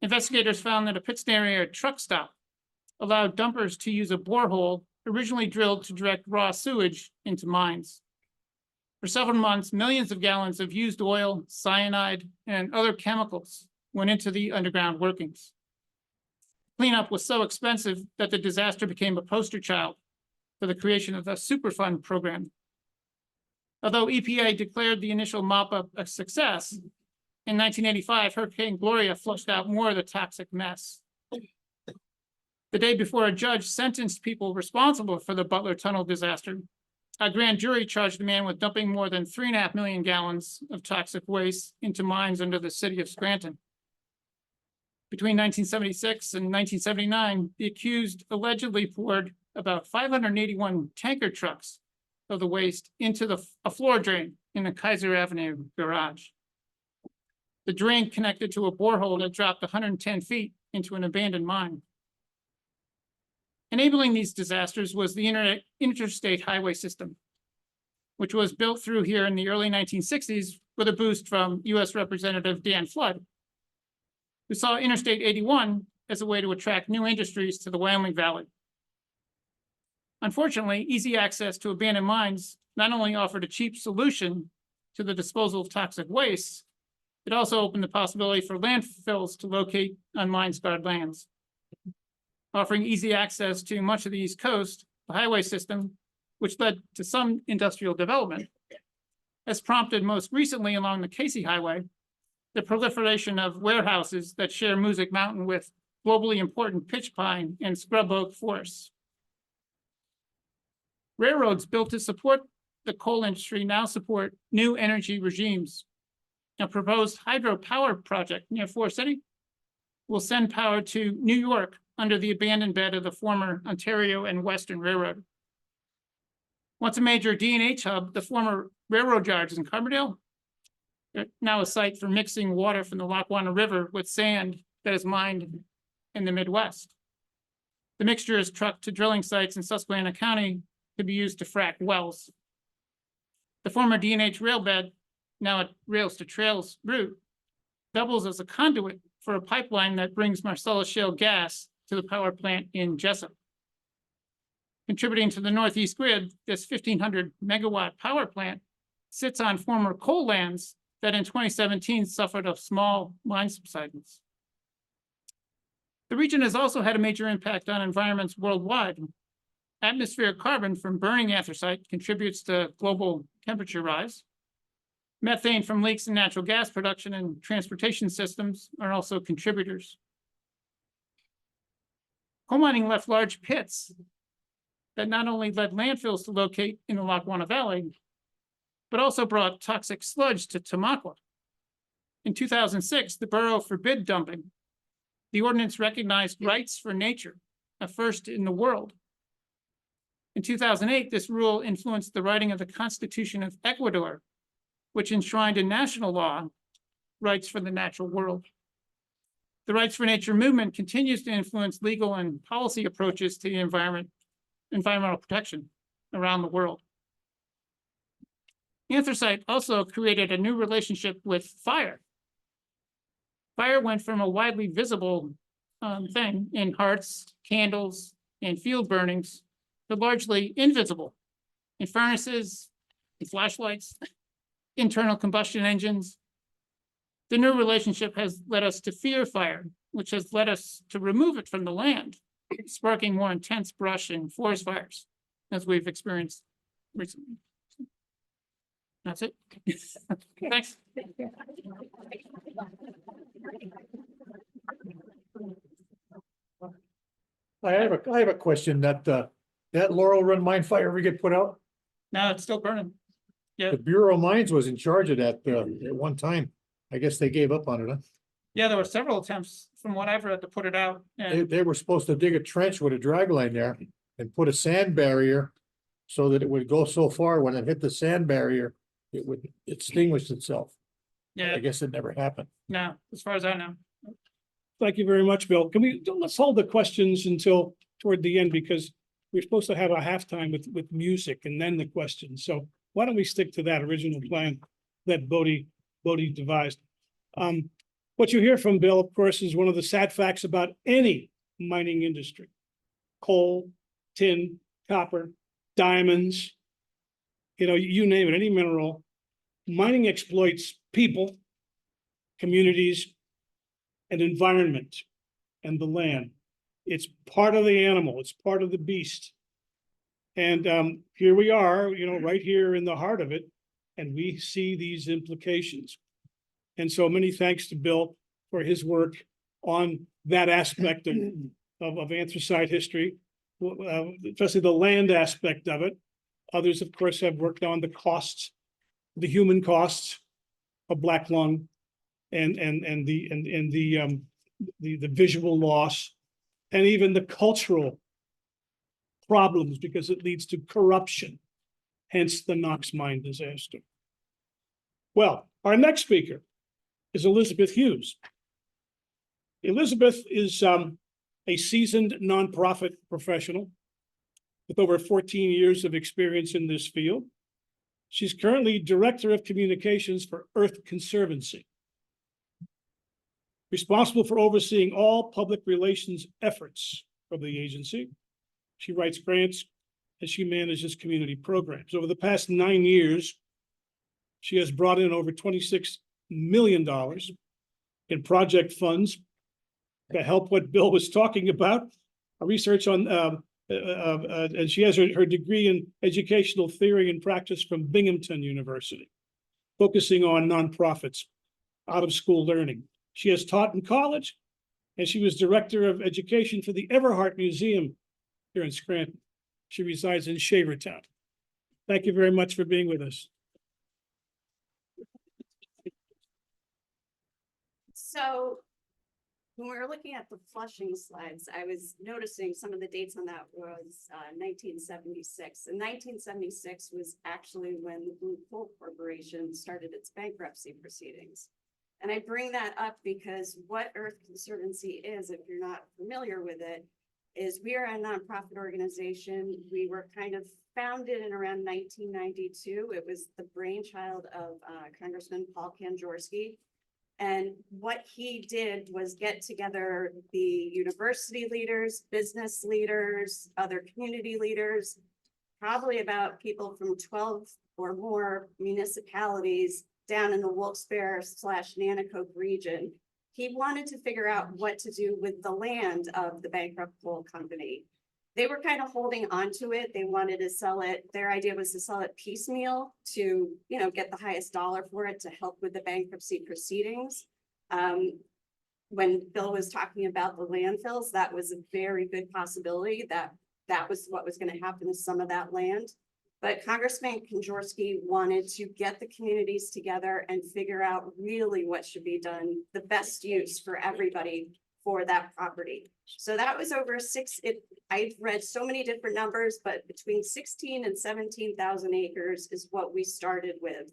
Investigators found that a Pittston area truck stop allowed dumpers to use a borehole originally drilled to direct raw sewage into mines. For several months, millions of gallons of used oil, cyanide, and other chemicals went into the underground workings. Cleanup was so expensive that the disaster became a poster child for the creation of the Superfund program. Although EPA declared the initial mop-up a success, in 1985, Hurricane Gloria flushed out more of the toxic mess. The day before a judge sentenced people responsible for the Butler Tunnel disaster, a grand jury charged a man with dumping more than 3.5 million gallons of toxic waste into mines under the city of Scranton. Between 1976 and 1979, the accused allegedly poured about 581 tanker trucks of the waste into a floor drain in the Kaiser Avenue garage. The drain connected to a borehole that dropped 110 feet into an abandoned mine. Enabling these disasters was the interstate highway system, which was built through here in the early 1960s with a boost from U.S. Representative Dan Flood, who saw Interstate 81 as a way to attract new industries to the Wyoming Valley. Unfortunately, easy access to abandoned mines not only offered a cheap solution to the disposal of toxic waste, it also opened the possibility for landfills to locate on mine-scarred lands. Offering easy access to much of the East Coast, the highway system, which led to some industrial development, has prompted most recently along the Casey Highway, the proliferation of warehouses that share Music Mountain with globally important pitch pine and scrub oak forests. Railroads built to support the coal industry now support new energy regimes. A proposed hydropower project near Forest City will send power to New York under the abandoned bed of the former Ontario and Western Railroad. Once a major D&H hub, the former railroad yards in Carbondale are now a site for mixing water from the Lackawanna River with sand that is mined in the Midwest. The mixture is trucked to drilling sites in Susquehanna County to be used to frack wells. The former D&H rail bed, now a rails to trails route, doubles as a conduit for a pipeline that brings Marcellus shale gas to the power plant in Jessup. Contributing to the Northeast grid, this 1,500 megawatt power plant sits on former coal lands that in 2017 suffered a small mine subsidence. The region has also had a major impact on environments worldwide. Atmospheric carbon from burning anthracite contributes to global temperature rise. Methane from leaks in natural gas production and transportation systems are also contributors. Coal mining left large pits that not only led landfills to locate in the Lackawanna Valley, but also brought toxic sludge to Tamaqua. In 2006, the borough forbid dumping. The ordinance recognized rights for nature, a first in the world. In 2008, this rule influenced the writing of the Constitution of Ecuador, which enshrined in national law rights for the natural world. The Rights for Nature movement continues to influence legal and policy approaches to the environmental protection around the world. Anthracite also created a new relationship with fire. Fire went from a widely visible thing in hearths, candles, and field burnings to largely invisible in furnaces, in flashlights, internal combustion engines. The new relationship has led us to fear fire which has led us to remove it from the land, sparking more intense brush and forest fires, as we've experienced recently. That's it. Thanks. I have a question that Laurel Run mine fire ever get put out? Now it's still burning. Yeah, The Bureau of Mines was in charge of that, at one time. I guess they gave up on it, huh? yeah, there were several attempts, from what I've read, to put it out, They, and they were supposed to dig a trench with a drag line there and put a sand barrier so that it would go so far when it hit the sand barrier, it would extinguish itself. yeah, I guess it never happened. no, as far as I know. Thank you very much, Bill. Let's hold the questions until toward the end, because we're supposed to have a halftime with music and then the questions. So why don't we stick to that original plan that Bodie devised? What you hear from Bill, of course, is one of the sad facts about any mining industry. Coal, tin, copper, diamonds, you name it, any mineral. Mining exploits people, communities, and environment, and the land. It's part of the animal, it's part of the beast. And here we are, right here in the heart of it, and we see these implications. And so many thanks to Bill for his work on that aspect of anthracite history, especially the land aspect of it. Others, of course, have worked on the costs, the human costs of black lung and the visual loss, and even the cultural problems, because it leads to corruption, hence the Knox mine disaster. Well, our next speaker is Elizabeth Hughes. Elizabeth is a seasoned nonprofit professional with over 14 years of experience in this field. She's currently Director of Communications for Earth Conservancy, responsible for overseeing all public relations efforts of the agency. She writes grants and she manages community programs. Over the past 9 years, she has brought in over $26 million in project funds to help what Bill was talking about, research on, and she has her degree in educational theory and practice from Binghamton University, focusing on nonprofits, out-of-school learning. She has taught in college, and she was director of education for the Everhart Museum here in Scranton. She resides in Shavertown. Thank you very much for being with us. So when we were looking at the flushing slides, I was noticing some of the dates on that was 1976. And 1976 was actually when the Blue Coal Corporation started its bankruptcy proceedings. And I bring that up because what Earth Conservancy is, if you're not familiar with it, is we are a nonprofit organization. We were kind of founded in around 1992. It was the brainchild of Congressman Paul Kanjorski. And what he did was get together the university leaders, business leaders, other community leaders, probably about people from 12 or more municipalities down in the Wilkes-Barre/Nanticoke region. He wanted to figure out what to do with the land of the bankrupt coal company. They were kind of holding on to it. They wanted to sell it. Their idea was to sell it piecemeal to, get the highest dollar for it to help with the bankruptcy proceedings. When Bill was talking about the landfills, that was a very good possibility that was what was going to happen to some of that land. But Congressman Kanjorski wanted to get the communities together and figure out really what should be done, the best use for everybody for that property. So that was over I've read so many different numbers, but between 16 and 17,000 acres is what we started with.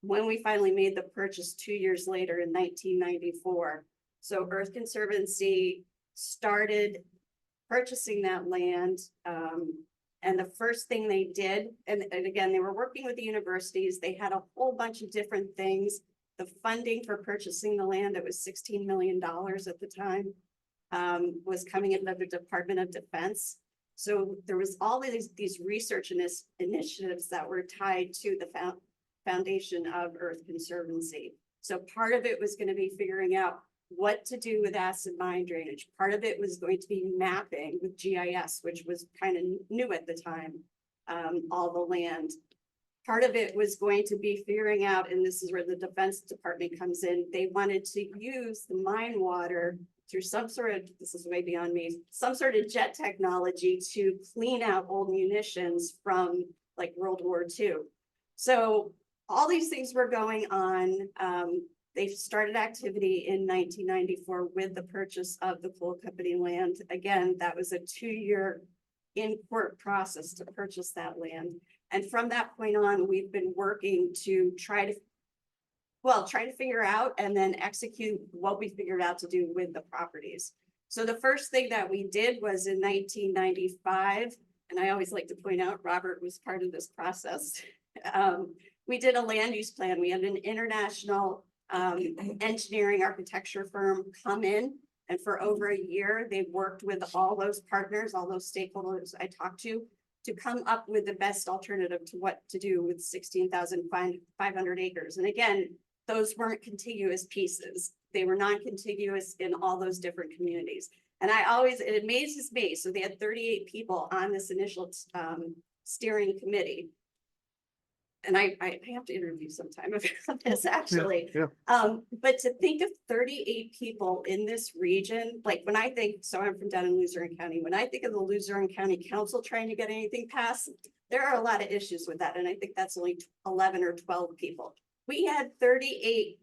When we finally made the purchase 2 years later in 1994. So Earth Conservancy started purchasing that land. And the first thing they did, and again, they were working with the universities. They had a whole bunch of different things. The funding for purchasing the land, it was $16 million at the time, was coming in the Department of Defense. So there was all of these research initiatives that were tied to the foundation of Earth Conservancy. So part of it was going to be figuring out what to do with acid mine drainage. Part of it was going to be mapping with GIS, which was kind of new at the time, all the land. Part of it was going to be figuring out, and this is where the Defense Department comes in, they wanted to use the mine water through some sort of, this is way beyond me, some sort of jet technology to clean out old munitions from like World War II. So all these things were going on. They started activity in 1994 with the purchase of the coal company land. Again, that was a 2-year in-court process to purchase that land. And from that point on, we've been working to try to figure out and then execute what we figured out to do with the properties. So the first thing that we did was in 1995, and I always like to point out, Robert was part of this process. We did a land use plan. We had an international engineering architecture firm come in, and for over a year, they worked with all those partners, all those stakeholders I talked to come up with the best alternative to what to do with 16,500 acres. And again, those weren't contiguous pieces. They were non-contiguous in all those different communities. And it amazes me. So they had 38 people on this initial steering committee. And I have to interview sometime about this actually. But to think of 38 people in this region, like when I think, so I'm from down in Luzerne County, when I think of the Luzerne County Council trying to get anything passed, there are a lot of issues with that. And I think that's only 11 or 12 people. We had 38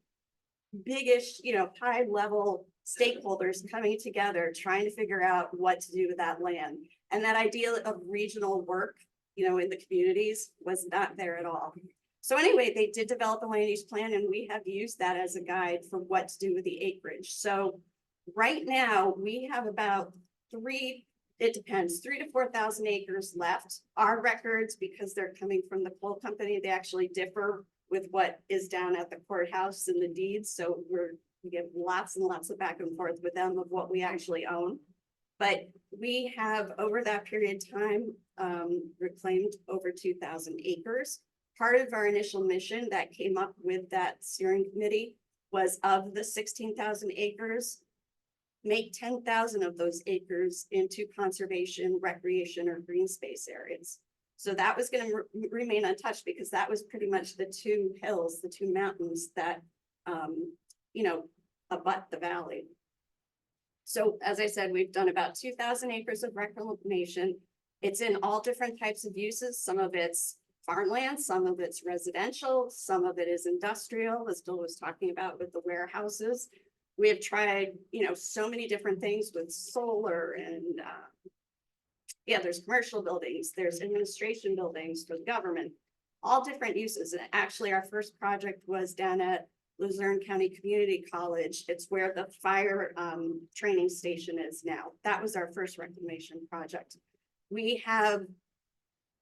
biggish, high level stakeholders coming together, trying to figure out what to do with that land. And that idea of regional work, in the communities was not there at all. So anyway, they did develop a land use plan, and we have used that as a guide for what to do with the acreage. So right now we have about 3 to 4,000 acres left. Our records, because they're coming from the coal company, they actually differ with what is down at the courthouse and the deeds. So we get lots and lots of back and forth with them of what we actually own. But we have, over that period of time, reclaimed over 2,000 acres. Part of our initial mission that came up with that steering committee was, of the 16,000 acres, make 10,000 of those acres into conservation, recreation, or green space areas. So that was going to remain untouched, because that was pretty much the 2 hills, the 2 mountains that, abut the valley. So as I said, we've done about 2,000 acres of reclamation. It's in all different types of uses. Some of it's farmland, some of it's residential, some of it is industrial, as Bill was talking about with the warehouses. We have tried, so many different things with solar and, there's commercial buildings, there's administration buildings for the government, all different uses. And actually our first project was down at Luzerne County Community College. It's where the fire training station is now. That was our first reclamation project. We have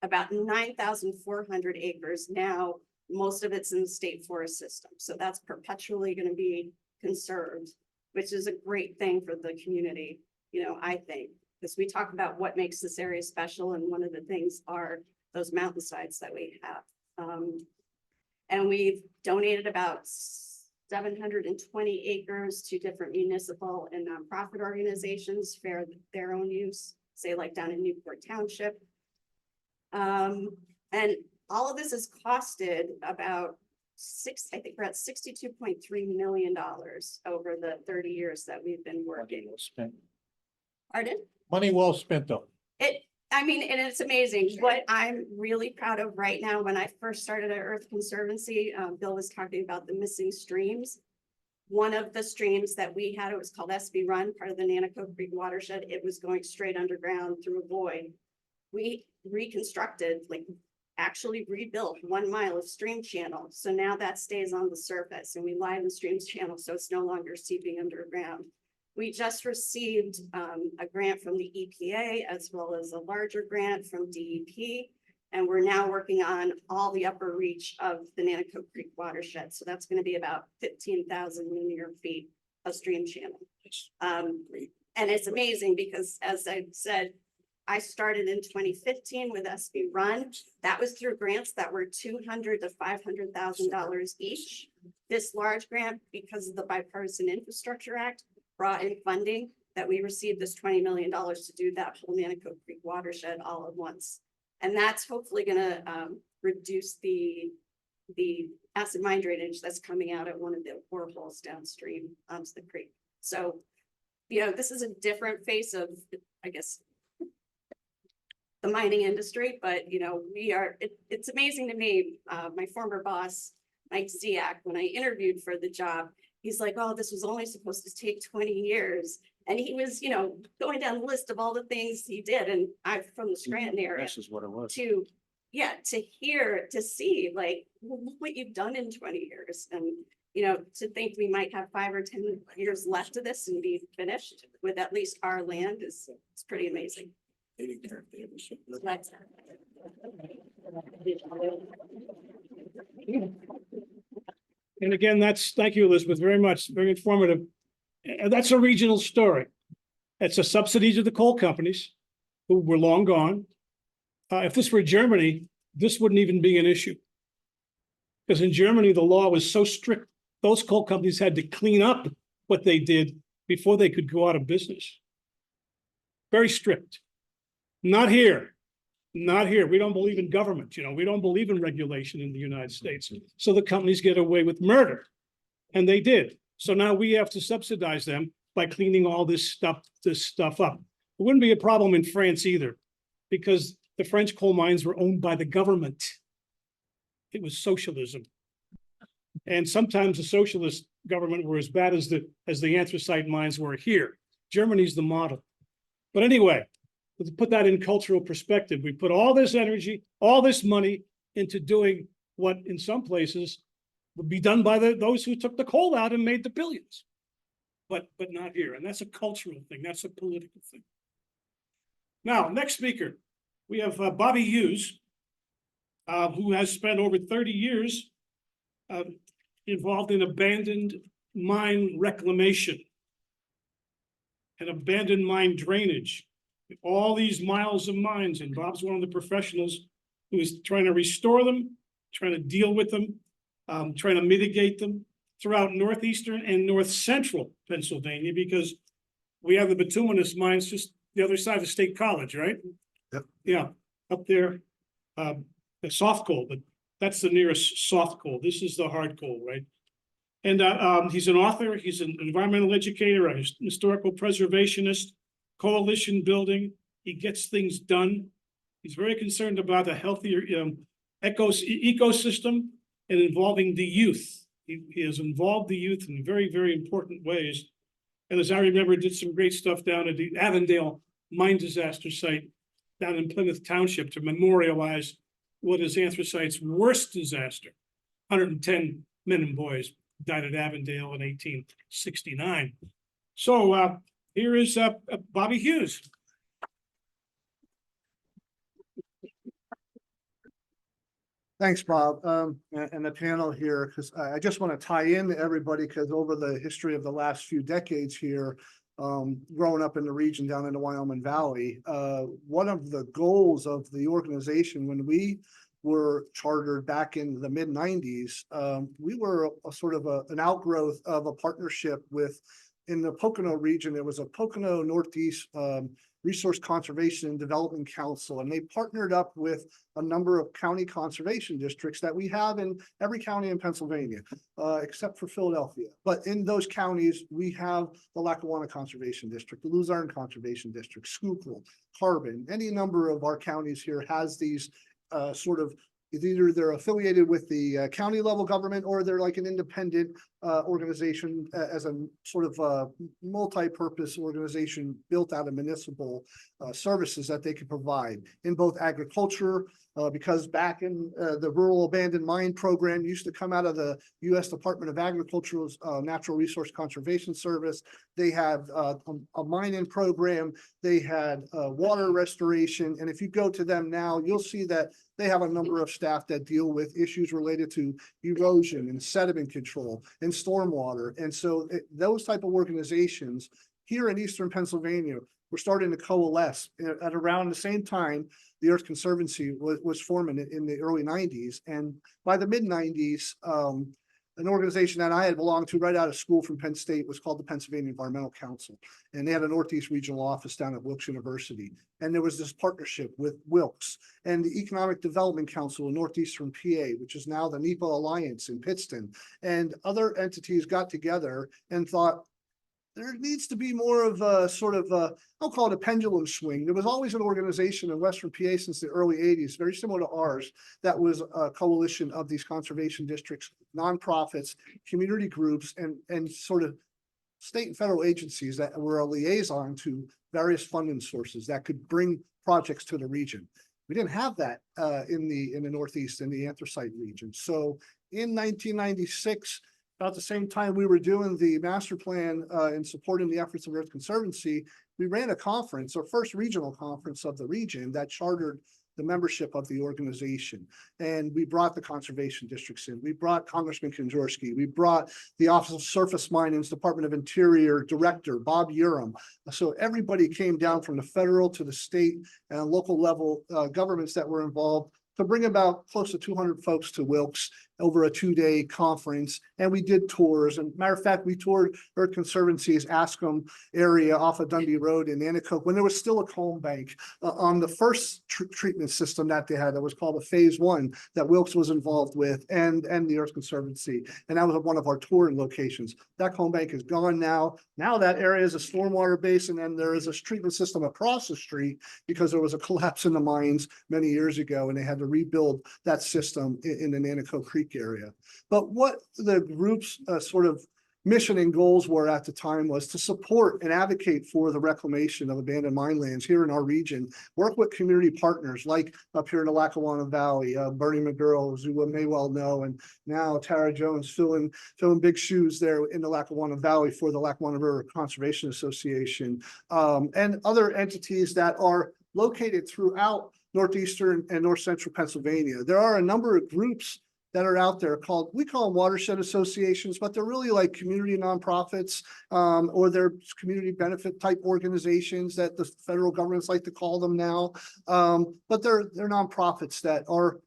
about 9,400 acres now. Most of it's in the state forest system. So that's perpetually going to be conserved, which is a great thing for the community, I think, because we talk about what makes this area special. And one of the things are those mountainsides that we have. And we've donated about 720 acres to different municipal and nonprofit organizations for their own use, say like down in Newport Township. And all of this has costed about I think we're at $62.3 million over the 30 years that we've been working. Pardon? Money well spent though. And it's amazing. What I'm really proud of right now, when I first started at Earth Conservancy, Bill was talking about the missing streams. One of the streams that we had, it was called SB Run, part of the Nanticoke Creek watershed. It was going straight underground through a void. We reconstructed, actually rebuilt 1 mile of stream channel. So now that stays on the surface, and we line the streams channel so it's no longer seeping underground. We just received a grant from the EPA, as well as a larger grant from DEP. And we're now working on all the upper reach of the Nanticoke Creek watershed. So that's going to be about 15,000 linear feet of stream channel. And it's amazing because, as I said, I started in 2015 with SB Run. That was through grants that were $200,000 to $500,000 each. This large grant, because of the Bipartisan Infrastructure Act, brought in funding that we received this $20 million to do that whole Nanticoke Creek watershed all at once. And that's hopefully gonna reduce the acid mine drainage that's coming out at one of the boreholes downstream onto the creek. So, you know, this is a different face of, I guess, the mining industry, but you know, it's amazing to me. My former boss, Mike Ziak, when I interviewed for the job, he's like, oh, this was only supposed to take 20 years. And he was, you know, going down the list of all the things he did. And I'm from the Scranton area. This is what it was. To hear, to see like what you've done in 20 years. And, you know, to think we might have 5 or 10 years left of this and be finished with at least our land is pretty amazing. That's- And again, thank you, Elizabeth, very much, very informative. And that's a regional story. It's a subsidy to the coal companies who were long gone. If this were Germany, this wouldn't even be an issue. Because in Germany, the law was so strict, those coal companies had to clean up what they did before they could go out of business. Very strict. Not here. Not here. We don't believe in government, you know, we don't believe in regulation in the United States. So the companies get away with murder. And they did. So now we have to subsidize them by cleaning all this stuff up. It wouldn't be a problem in France either, because the French coal mines were owned by the government. It was socialism. And sometimes the socialist government were as bad as the anthracite mines were here. Germany's the model. But anyway, to put that in cultural perspective, we put all this energy, all this money into doing what in some places would be done by those who took the coal out and made the billions. But not here. And that's a cultural thing. That's a political thing. Now, next speaker, we have Bobby Hughes, who has spent over 30 years involved in abandoned mine reclamation and abandoned mine drainage. All these miles of mines, and Bob's one of the professionals who is trying to restore them, trying to deal with them, trying to mitigate them throughout northeastern and north central Pennsylvania, because we have the bituminous mines just the other side of State College, right? Yep. Yeah, up there, the soft coal, but that's the nearest soft coal. This is the hard coal, right? And he's an author, he's an environmental educator, a historical preservationist, coalition building. He gets things done. He's very concerned about a healthier ecosystem and involving the youth. He has involved the youth in very, very important ways. And as I remember, did some great stuff down at the Avondale mine disaster site down in Plymouth Township to memorialize what is anthracite's worst disaster. 110 men and boys died at Avondale in 1869. So here is Bobby Hughes. Thanks, Bob, and the panel here, because I just want to tie in to everybody, because over the history of the last few decades here, growing up in the region down in the Wyoming Valley, one of the goals of the organization when we were chartered back in the mid-90s, we were a sort of an outgrowth of a partnership with, in the Pocono region, there was a Pocono Northeast Resource Conservation and Development Council, and they partnered up with a number of county conservation districts that we have in every county in Pennsylvania, except for Philadelphia. But in those counties, we have the Lackawanna Conservation District, the Luzerne Conservation District, Schuylkill, Carbon. Any number of our counties here has these sort of, either they're affiliated with the county level government, or they're like an independent organization as a sort of multi-purpose organization built out of municipal services that they can provide in both agriculture, because back in the Rural Abandoned Mine Program used to come out of the U.S. Department of Agriculture's Natural Resource Conservation Service. They had a mining program, they had water restoration, and if you go to them now, you'll see that they have a number of staff that deal with issues related to erosion and sediment control and stormwater. And so those type of organizations here in Eastern Pennsylvania, were starting to coalesce. At around the same time, the Earth Conservancy was forming in the early nineties. And by the mid nineties, an organization that I had belonged to right out of school from Penn State was called the Pennsylvania Environmental Council. And they had a Northeast regional office down at Wilkes University. And there was this partnership with Wilkes and the Economic Development Council in Northeastern PA, which is now the NEPA Alliance in Pittston. And other entities got together and thought, there needs to be more of a sort of I'll call it a pendulum swing. There was always an organization in Western PA since the early 80s, very similar to ours, that was a coalition of these conservation districts, nonprofits, community groups, and sort of state and federal agencies that were a liaison to various funding sources that could bring projects to the region. We didn't have that in the Northeast, in the anthracite region. So in 1996, about the same time we were doing the master plan and supporting the efforts of Earth Conservancy, we ran a conference, our first regional conference of the region that chartered the membership of the organization. And we brought the conservation districts in. We brought Congressman Kondrarsky. We brought the Office of Surface Mining's Department of Interior Director, Bob Urim. So everybody came down from the federal to the state and local level governments that were involved to bring about close to 200 folks to Wilkes over a 2-day conference. And we did tours. And matter of fact, we toured Earth Conservancy's Ascom area off of Dundee Road in Nanticoke when there was still a comb bank on the first treatment system that they had that was called a phase 1 that Wilkes was involved with and the Earth Conservancy. And that was one of our touring locations. That comb bank is gone now. Now that area is a stormwater basin and there is a treatment system across the street because there was a collapse in the mines many years ago and they had to rebuild that system in the Nanticoke Creek area. But what the group's sort of mission and goals were at the time was to support and advocate for the reclamation of abandoned mine lands here in our region, work with community partners like up here in the Lackawanna Valley, Bernie McGurl, as you may well know, and now Tara Jones filling big shoes there in the Lackawanna Valley for the Lackawanna River Conservation Association, and other entities that are located throughout northeastern and north central Pennsylvania. There are a number of groups that are out there we call them watershed associations, but they're really like community nonprofits, or they're community benefit type organizations that the federal governments like to call them now. But they're nonprofits that are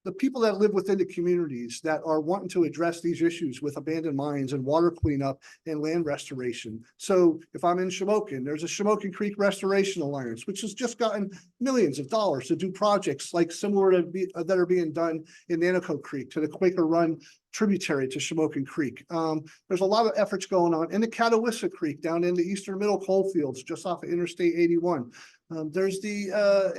the people that live within the communities that are wanting to address these issues with abandoned mines and water cleanup and land restoration. So if I'm in Shamokin, there's a Shamokin Creek Restoration Alliance, which has just gotten millions of dollars to do projects like similar to that are being done in Nanticoke Creek to the Quaker Run tributary to Shamokin Creek. There's a lot of efforts going on in the Catawissa Creek down in the eastern middle coal fields just off of Interstate 81. There's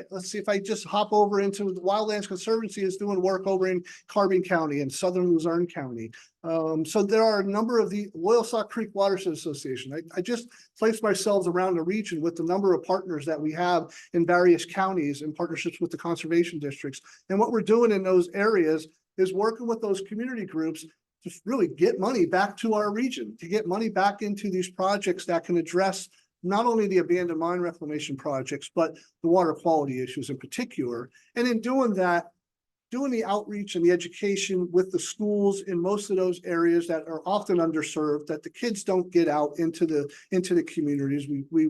let's see if I just hop over into the Wildlands Conservancy is doing work over in Carbon County and southern Luzerne County. So there are a number of the Loyalsock Creek Watershed Association. I just placed myself around the region with the number of partners that we have in various counties in partnerships with the conservation districts. And what we're doing in those areas is working with those community groups to really get money back to our region, to get money back into these projects that can address not only the abandoned mine reclamation projects, but the water quality issues in particular. And in doing that, doing the outreach and the education with the schools in most of those areas that are often underserved, that the kids don't get out into the communities. We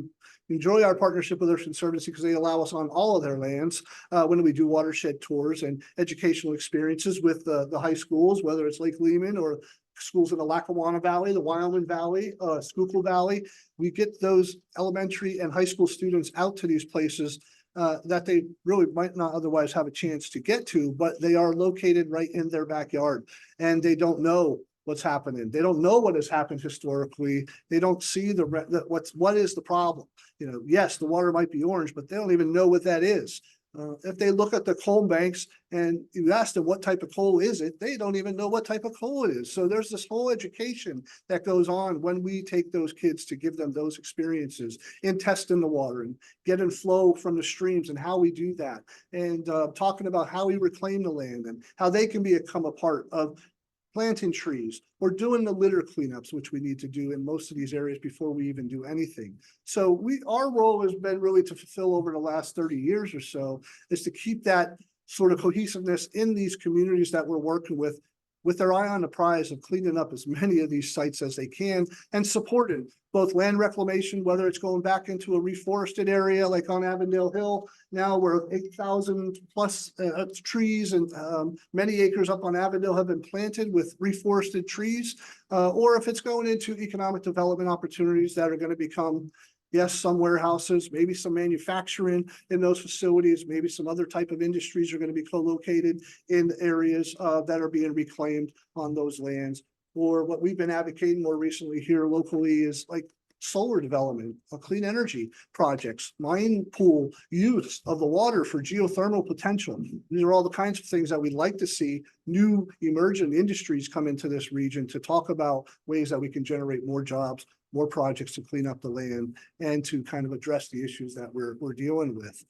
enjoy our partnership with Earth Conservancy because they allow us on all of their lands when we do watershed tours and educational experiences with the high schools, whether it's Lake Lehman or schools in the Lackawanna Valley, the Wyoming Valley, Schuylkill Valley. We get those elementary and high school students out to these places that they really might not otherwise have a chance to get to, but they are located right in their backyard and they don't know what's happening. They don't know what has happened historically. They don't see what is the problem. You know, yes, the water might be orange, but they don't even know what that is. If they look at the coal banks and you ask them what type of coal is it, they don't even know what type of coal it is. So there's this whole education that goes on when we take those kids to give them those experiences in testing the water and getting flow from the streams and how we do that. And talking about how we reclaim the land and how they can become a part of planting trees or doing the litter cleanups, which we need to do in most of these areas before we even do anything. So our role has been really to fulfill over the last 30 years or so is to keep that sort of cohesiveness in these communities that we're working with, with their eye on the prize of cleaning up as many of these sites as they can and supporting both land reclamation, whether it's going back into a reforested area like on Avondale Hill. Now we're 8,000 plus trees and many acres up on Avondale have been planted with reforested trees. Or if it's going into economic development opportunities that are going to become, yes, some warehouses, maybe some manufacturing in those facilities, maybe some other type of industries are going to be co-located in areas that are being reclaimed on those lands. Or what we've been advocating more recently here locally is like solar development, clean energy projects, mine pool use of the water for geothermal potential. These are all the kinds of things that we'd like to see new emergent industries come into this region to talk about ways that we can generate more jobs, more projects to clean up the land and to kind of address the issues that we're dealing with.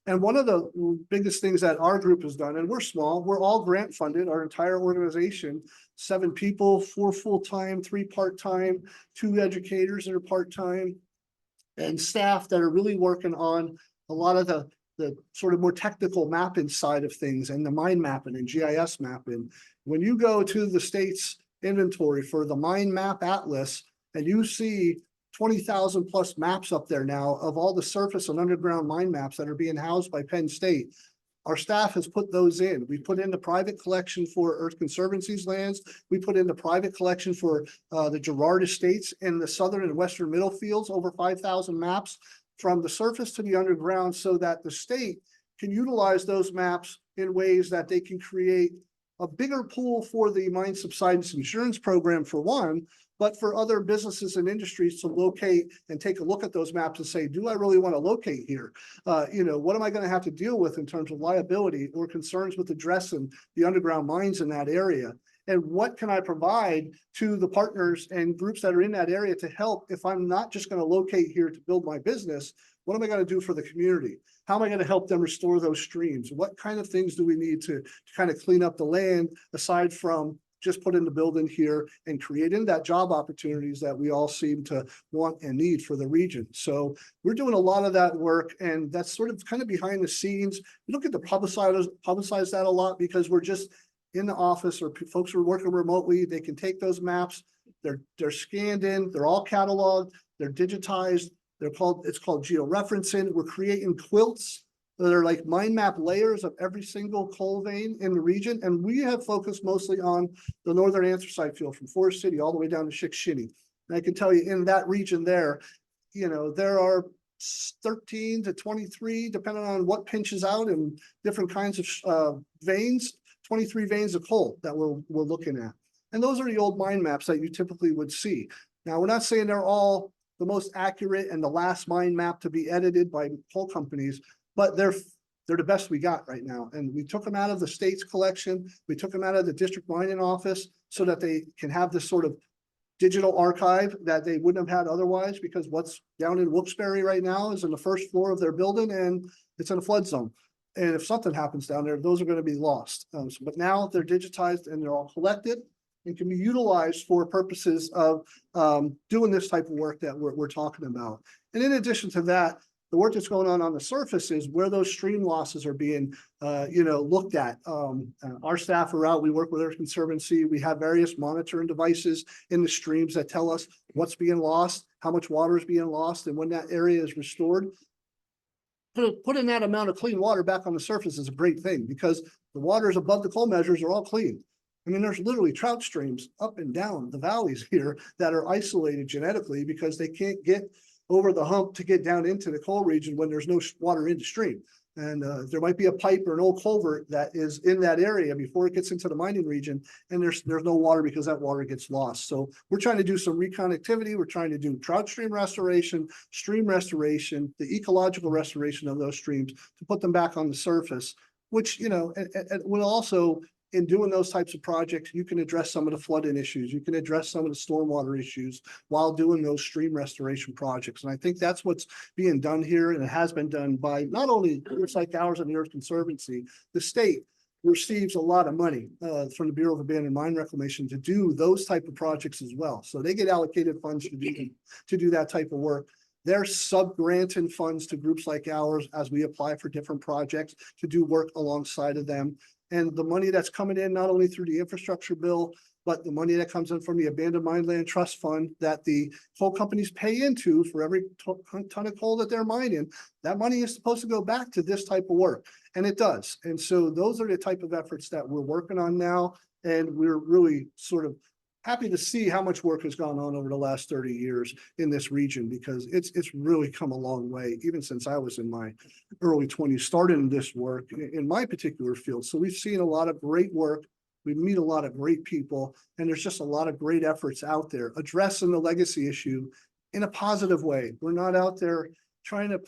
And one of the biggest things that our group has done, and we're small, we're all grant funded, our entire organization, 7 people, 4 full-time, 3 part-time, 2 educators that are part-time, and staff that are really working on a lot of the sort of more technical mapping side of things and the mine mapping and GIS mapping. When you go to the state's inventory for the Mine Map Atlas and you see 20,000 plus maps up there now of all the surface and underground mine maps that are being housed by Penn State. Our staff has put those in. We put in the private collection for Earth Conservancy's lands. We put in the private collection for the Girard Estates in the southern and western middle fields, over 5,000 maps from the surface to the underground so that the state can utilize those maps in ways that they can create a bigger pool for the mine subsidence insurance program for one, but for other businesses and industries to locate and take a look at those maps and say, do I really want to locate here? What am I going to have to deal with in terms of liability or concerns with addressing the underground mines in that area? And what can I provide to the partners and groups that are in that area to help if I'm not just going to locate here to build my business? What am I going to do for the community? How am I going to help them restore those streams? What kind of things do we need to kind of clean up the land aside from just put in the building here and creating that job opportunities that we all seem to want and need for the region. So we're doing a lot of that work, and that's sort of kind of behind the scenes. We don't get to publicize that a lot because we're just in the office or folks who are working remotely. They can take those maps, they're scanned in, they're all cataloged, they're digitized. It's called georeferencing. We're creating quilts that are like mind map layers of every single coal vein in the region. And we have focused mostly on the northern anthracite field from Forest City all the way down to Shikshini. And I can tell you in that region there, there are 13 to 23, depending on what pinches out and different kinds of veins, 23 veins of coal that we're looking at. And those are the old mine maps that you typically would see. Now, we're not saying they're all the most accurate and the last mine map to be edited by coal companies, but they're the best we got right now. And we took them out of the state's collection. We took them out of the district mining office so that they can have this sort of digital archive that they wouldn't have had otherwise, because what's down in Wilkes-Barre right now is in the first floor of their building and it's in a flood zone. And if something happens down there, those are going to be lost. But now they're digitized and they're all collected and can be utilized for purposes of doing this type of work that we're talking about. And in addition to that, the work that's going on the surface is where those stream losses are being, looked at. Our staff are out. We work with Earth Conservancy. We have various monitoring devices in the streams that tell us what's being lost, how much water is being lost, and when that area is restored. Putting that amount of clean water back on the surface is a great thing because the waters above the coal measures are all clean. I mean, there's literally trout streams up and down the valleys here that are isolated genetically because they can't get over the hump to get down into the coal region when there's no water in the stream. And there might be a pipe or an old culvert that is in that area before it gets into the mining region, and there's no water because that water gets lost. So we're trying to do some reconnectivity. We're trying to do trout stream restoration, the ecological restoration of those streams to put them back on the surface, which, and will also, in doing those types of projects, you can address some of the flooding issues. You can address some of the stormwater issues while doing those stream restoration projects. And I think that's what's being done here. And it has been done by not only groups like ours and the Earth Conservancy. The state receives a lot of money from the Bureau of Abandoned Mine Reclamation to do those type of projects as well. So they get allocated funds to do that type of work. They're sub-granting funds to groups like ours as we apply for different projects to do work alongside of them. And the money that's coming in, not only through the infrastructure bill, but the money that comes in from the Abandoned Mine Land Trust Fund that the coal companies pay into for every ton of coal that they're mining, that money is supposed to go back to this type of work, and it does. And so those are the type of efforts that we're working on now, and we're really sort of happy to see how much work has gone on over the last 30 years in this region, because it's really come a long way, even since I was in my early 20s, starting this work in my particular field. So we've seen a lot of great work. We meet a lot of great people, and there's just a lot of great efforts out there addressing the legacy issue in a positive way. We're not out there trying to,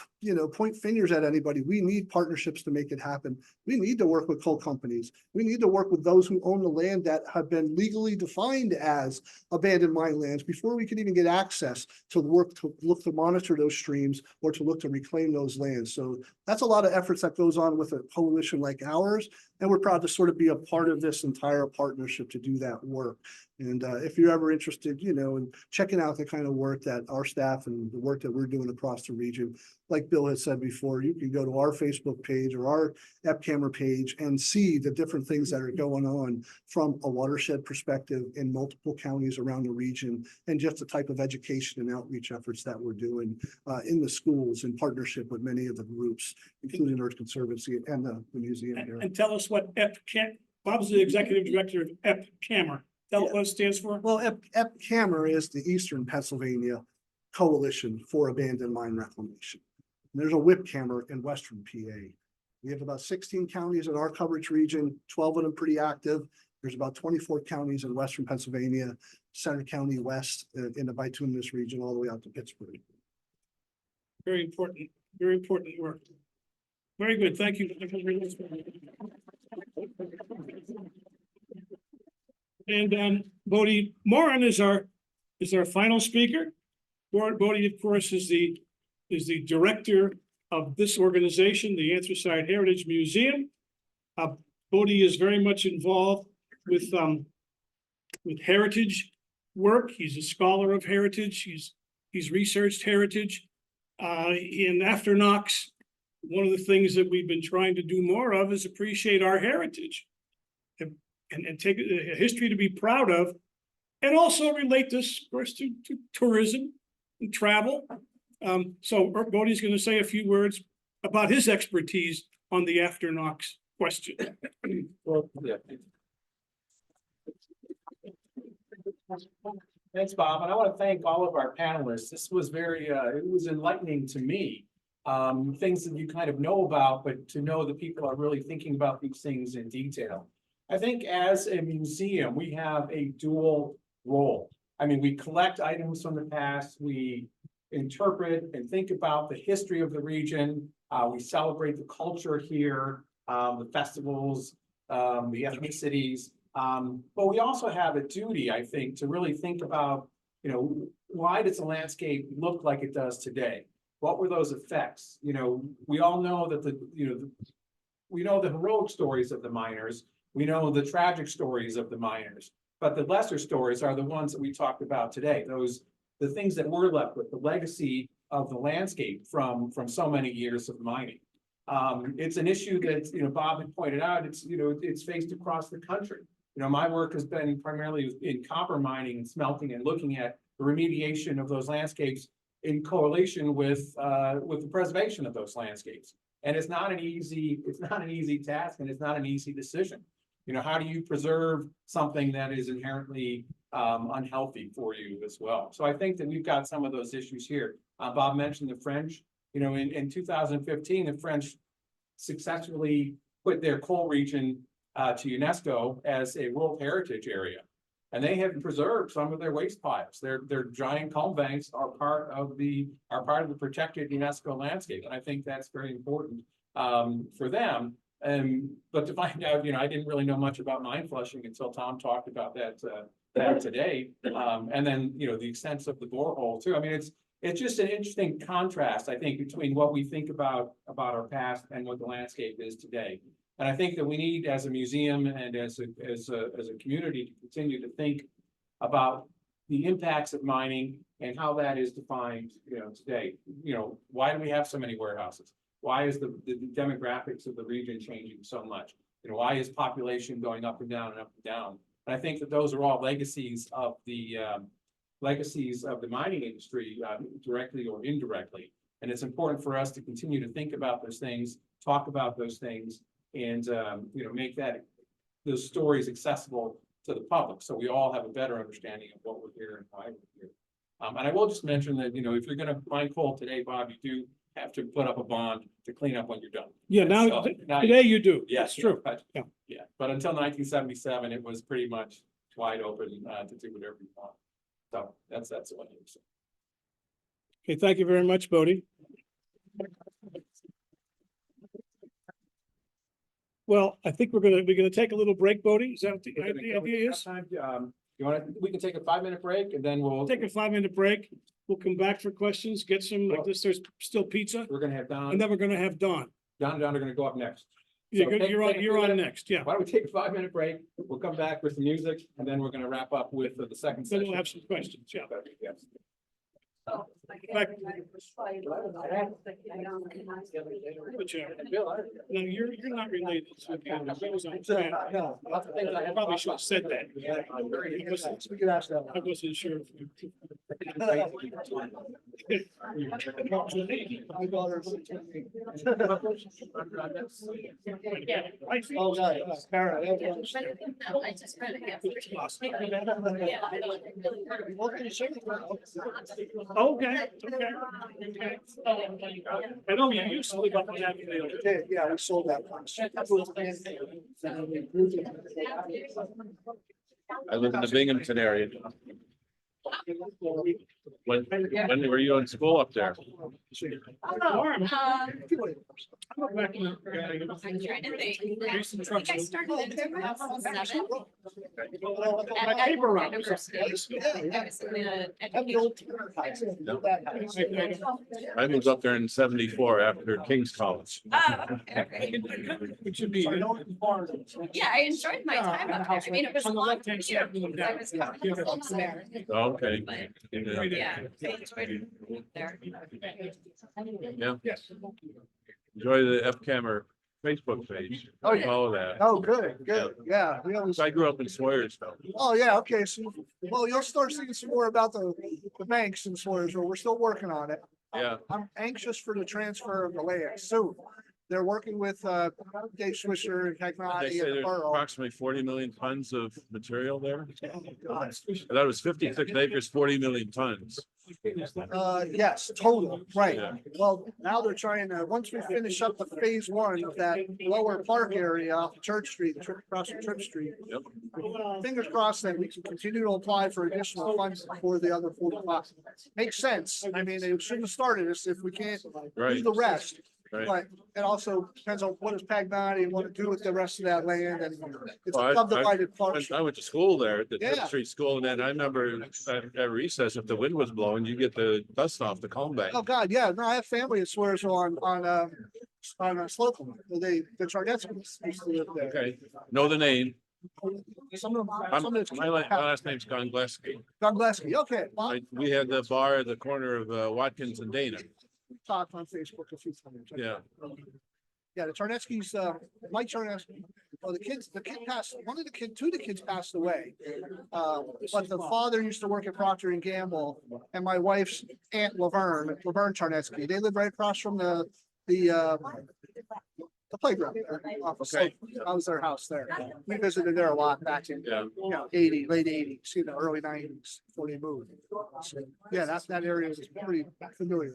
point fingers at anybody. We need partnerships to make it happen. We need to work with coal companies. We need to work with those who own the land that have been legally defined as abandoned mine lands before we can even get access to look to monitor those streams or to look to reclaim those lands. So that's a lot of efforts that goes on with a coalition like ours. And we're proud to sort of be a part of this entire partnership to do that work. And if you're ever interested, in checking out the kind of work that our staff and the work that we're doing across the region, like Bill has said before, you can go to our Facebook page or our EPCamera page and see the different things that are going on from a watershed perspective in multiple counties around the region, and just the type of education and outreach efforts that we're doing in the schools in partnership with many of the groups, including Earth Conservancy and the museum here. And tell us what Bob's the executive director of EPCamera. Tell us what it stands for. Well, EPCamera is the Eastern Pennsylvania Coalition for Abandoned Mine Reclamation. And there's a WIP camera in Western PA. We have about 16 counties in our coverage region, 12 of them pretty active. There's about 24 counties in Western Pennsylvania, Center County West, in the bituminous region, all the way out to Pittsburgh. Very important work. Very good. Thank you. And Bodie Moran is our final speaker. Bodie, of course, is the director of this organization, the Anthracite Heritage Museum. Bodie is very much involved with heritage work. He's a scholar of heritage. He's researched heritage. After Knox, one of the things that we've been trying to do more of is appreciate our heritage and take a history to be proud of, and also relate this, of course, to tourism and travel. So Bodie's going to say a few words about his expertise on the after Knox question. Well, yeah. Thanks, Bob. And I want to thank all of our panelists. This was it was enlightening to me. Things that you kind of know about, but to know that people are really thinking about these things in detail. I think as a museum, we have a dual role. I mean, we collect items from the past, we interpret and think about the history of the region. We celebrate the culture here, the festivals, the ethnicities. But we also have a duty, I think, to really think about, why does the landscape look like it does today? What were those effects? We all know that we know the heroic stories of the miners. We know the tragic stories of the miners, but the lesser stories are the ones that we talked about today. The things that we're left with, the legacy of the landscape from so many years of mining. It's an issue that, Bob had pointed out, it's faced across the country. My work has been primarily in copper mining and smelting and looking at the remediation of those landscapes in correlation with the preservation of those landscapes. And it's not an easy task, and it's not an easy decision. How do you preserve something that is inherently unhealthy for you as well? So I think that we've got some of those issues here. Bob mentioned the French. In 2015, the French successfully put their coal region to UNESCO as a World Heritage Area. And they have preserved some of their waste piles. Their giant calm banks are part of the protected UNESCO landscape. And I think that's very important for them. But to find out, I didn't really know much about mine flushing until Tom talked about that today. And then, the extent of the borehole too. I mean, it's just an interesting contrast, I think, between what we think about our past and what the landscape is today. And I think that we need, as a museum and as a community, to continue to think about the impacts of mining and how that is defined, today. Why do we have so many warehouses? Why is the demographics of the region changing so much? why is population going up and down and up and down? And I think that those are all legacies of the mining industry, directly or indirectly. And it's important for us to continue to think about those things, talk about those things, and, make those stories accessible to the public. So we all have a better understanding of what we're here and why we're here. And I will just mention that, if you're gonna mine coal today, Bob, you do have to put up a bond to clean up when you're done. Yeah, now, So, now you- today you do. Yes, It's true. but, Yeah. yeah, but until 1977, it was pretty much wide open, to do whatever you want. So that's what it is. Okay, thank you very much, Bodie. Well, I think we're gonna take a little break, Bodie. Is that what the idea is? We can take a 5-minute break and then we'll, Take a 5-minute break. We'll come back for questions, get some, like this, there's still pizza, we're gonna have and Don, then we're gonna have Don. Don are gonna go up next. Yeah, So you're, take- you're on, take a you're few on minutes. next, yeah. Why don't we take a 5-minute break? We'll come back with the music and then we're gonna wrap up with the second Then session. we'll have some questions, yeah. Yes. Back- But, yeah, no, you're not related to I probably should have said that. We could ask that. I wasn't sure. My daughter's. Oh, I just read Okay, okay. I know you used to live up on that field. Yeah, we sold that once. I live in the Binghamton area. When were you in school up there? Norm, I'm trying to think. I think I started in 2007 at paper route. university. I was in the education. I moved up there in '74 after King's College. Oh, okay. It should be. Yeah, I enjoyed my time up there. I mean, it was a long time here because I was coming from Fulton, Okay. but Yeah. yeah, I enjoyed it there. Yeah. Yes. Enjoy the FCAMer Facebook page. Oh, yeah. Follow that. Oh, good, yeah, we always. So I grew up in Sawyersville. Oh, yeah, okay, so, well, you'll start seeing some more about the banks in Sawyersville, we're still working on it. Yeah. I'm anxious for the transfer of the land soon. They're working with, Dave Swisher and They Technology say and the there's borough. approximately 40 million tons of material there. Oh, God. That was 56 acres, 40 million tons. Yes, total, right. Yeah. Well, now they're trying to, once we finish up the phase 1 of that lower park area off of Church Street, across from Church Street. Yep. Fingers crossed that we can continue to apply for additional funds for the other 45. Makes sense. I mean, they shouldn't have started this if we can't do Right. the rest. Right. But it also depends on what does Pagnati want to do with the rest of that land, and it's Well, a subdivided park. I went to school there at the Yeah. Church Street School, and then I remember at recess, if the wind was blowing, you get the dust off the comb bank. Oh, God, yeah, no, I have family that swears on Slocum, the Charnetzkis used to live there. Okay, know the name. Some of them, I'm, some of the. my last name's Gongleski. Gongleski, okay, well, We had the bar at the corner of Watkins and Dana. we talked on Facebook a few times. Yeah. Yeah, the Charnetzkis, Mike Charnetzky, well, the kid passed, two of the kids passed away. But the father used to work at Procter and Gamble, and my wife's aunt Laverne Charnetzky, they lived right across from the playground. Okay. I was their house there. We visited there a lot back in, Yeah. late 80s, early 90s before they moved. So, yeah, that area is pretty familiar,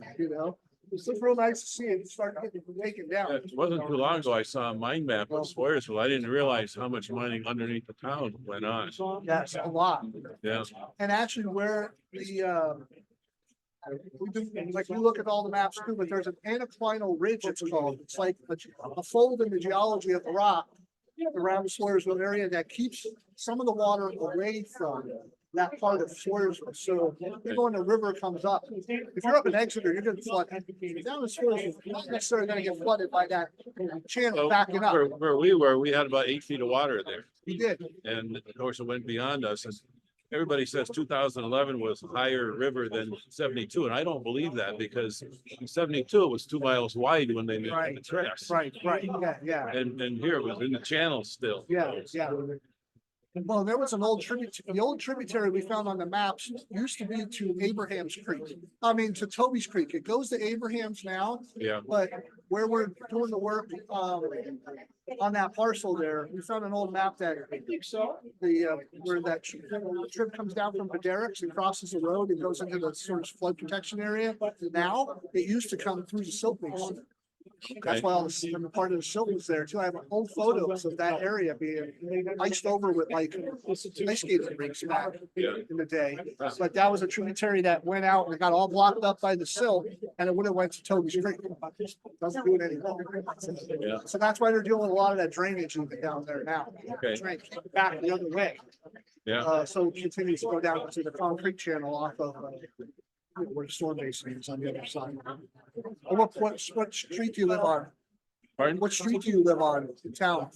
It's just real nice to see it start getting taken down. It wasn't too long ago, I saw a mine map of Sawyersville. I didn't realize how much mining underneath the town went on. Yes, a lot. Yeah. And actually where we do, like, we look at all the maps too, but there's an anticlinal ridge, it's called. It's like a fold in the geology of the rock around the Sawyersville area that keeps some of the water away from that part of Sawyersville. So even when the river comes up, if you're up in Exeter, you're gonna flood. Down in Sawyersville, you're not necessarily gonna get flooded by that channel So backing up. where we were, we had about 8 feet of water there. We did. And of course, it went beyond us. everybody says 2011 was higher river than 72, and I don't believe that because in 72 it was 2 miles wide when they made the Right. tracks. Right, yeah. And here it was in the channel still. Yeah. Well, there was an old the old tributary we found on the maps used to be to Abraham's Creek. I mean, to Toby's Creek. It goes to Abraham's now, Yeah, but where we're doing the work, on that parcel there, we found an old map that where that trip comes down from Padericks and crosses the road and goes into the sort of flood protection area. Now, it used to come through the silt basin. That's why all the part of the silt was there too. I have old photos of that area being iced over with like ice skating rinks back yeah. in the day. But that was a tributary that went out and it got all blocked up by the silt and it would have went to Toby's Creek. Doesn't do it anymore. Yeah. So that's why they're doing a lot of that drainage down there now. Okay. Drain back the other way. Yeah, So it continues to go down to the concrete channel off of where the storm basin is on the other side. What street do you live on? pardon? What street do you live on in town?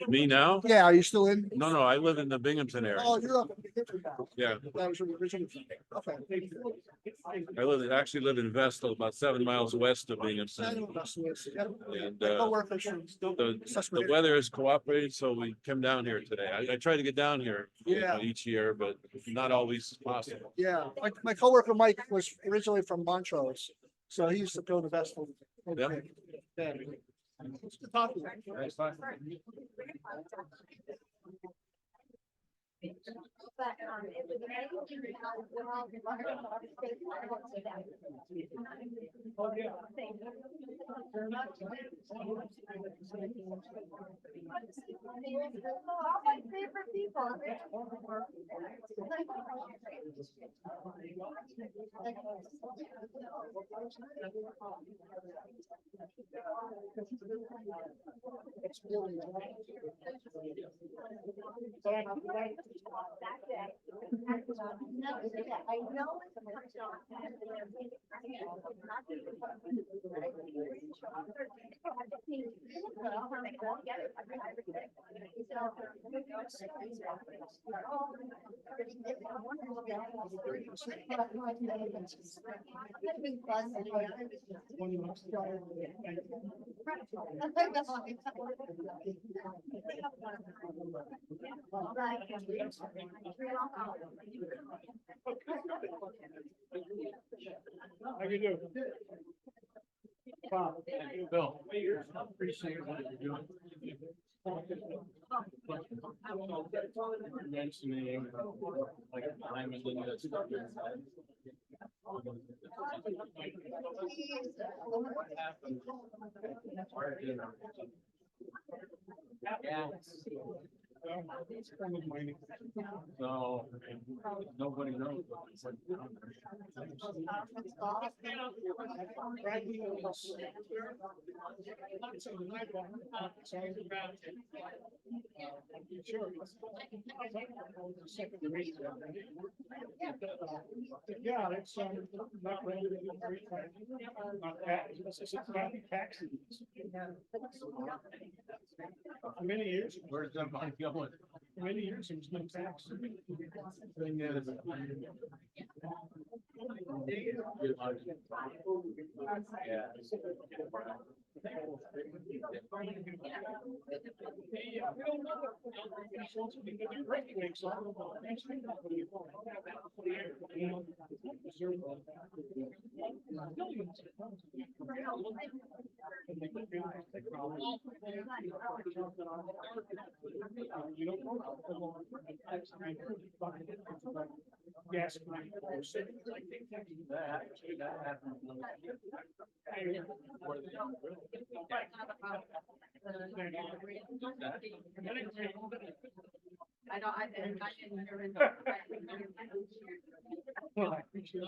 Me now? Yeah, are you still in? No, I live in the Binghamton area. Oh, you're up in Binghamton now. Yeah, That was your original. Okay. actually live in Vestal, about 7 miles west of I Binghamton. know that's what it's- yep. And, My coworkers from the Susquehanna. weather has cooperated, so we come down here today. I try to get down here, Yeah. each year, but not always possible. Yeah, my coworker Mike was originally from Montrose, so he used to go to Vestal. Yeah. Yeah. It's good talking. How you doing? Bill. Appreciate what you're doing. Mentioning like time and then that's. So nobody knows. Yeah, it's not really not that, it's not taxes. For many years, Where's that money going? for many years, it was no tax. Thing is. Yeah. Yes. Well, I appreciate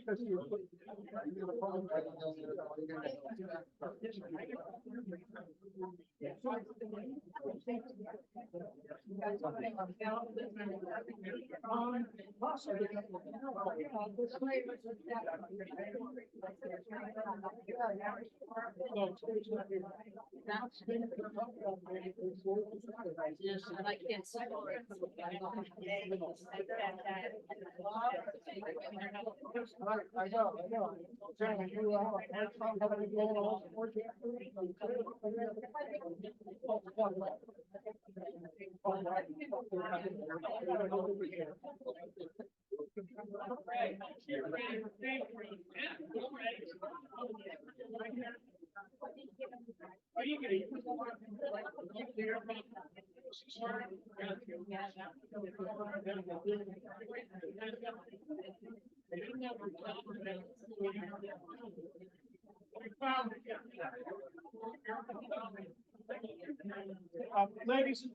Casinos and water.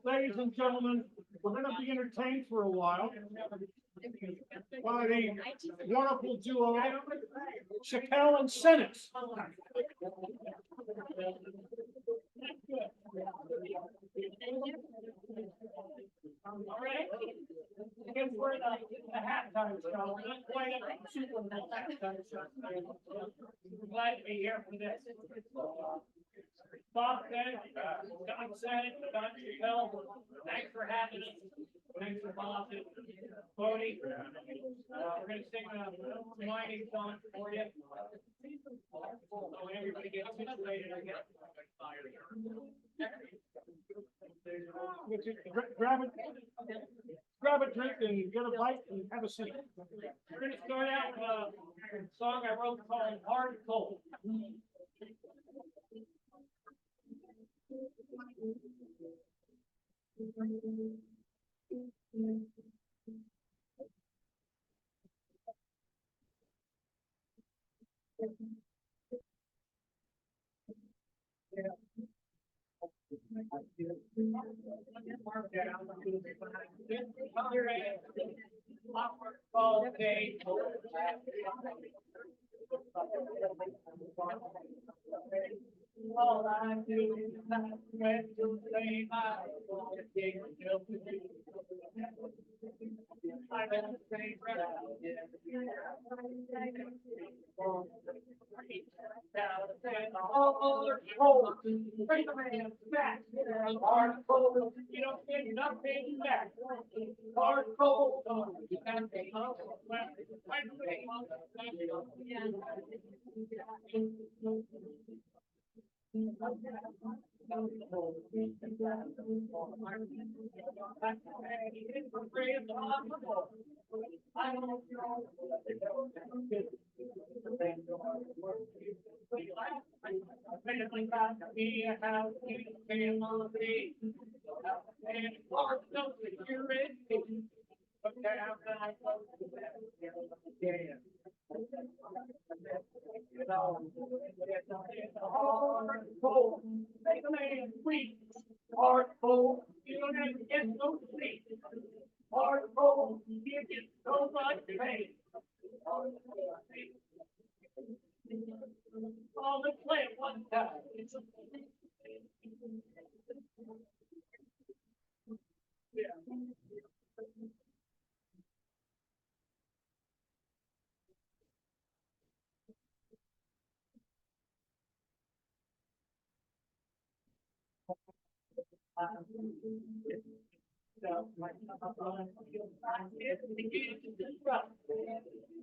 Ladies and gentlemen, we're gonna be entertained for a while by the wonderful duo Chappelle and Sennett. All right. Again, for the halftime show. We're not quite at the Super Bowl halftime show. I'm glad to be here for this. Bob said, Don said, Don Chappelle, thanks for having us. Thanks for Bob and Bodie. We're gonna sing a mining song for you. So everybody gets situated again. Grab a drink and get a bite and have a seat. We're gonna start out with a song I wrote called Hard and Cold. Yeah. All I do is not wait to play my I'm in the same bring the man back. Hard cold, you don't get nothing back. Hard cold, you can't take off. Make a man weak, hard cold, you don't have to get no sleep. Hard cold, you get so much pain. Oh, let's play it one time.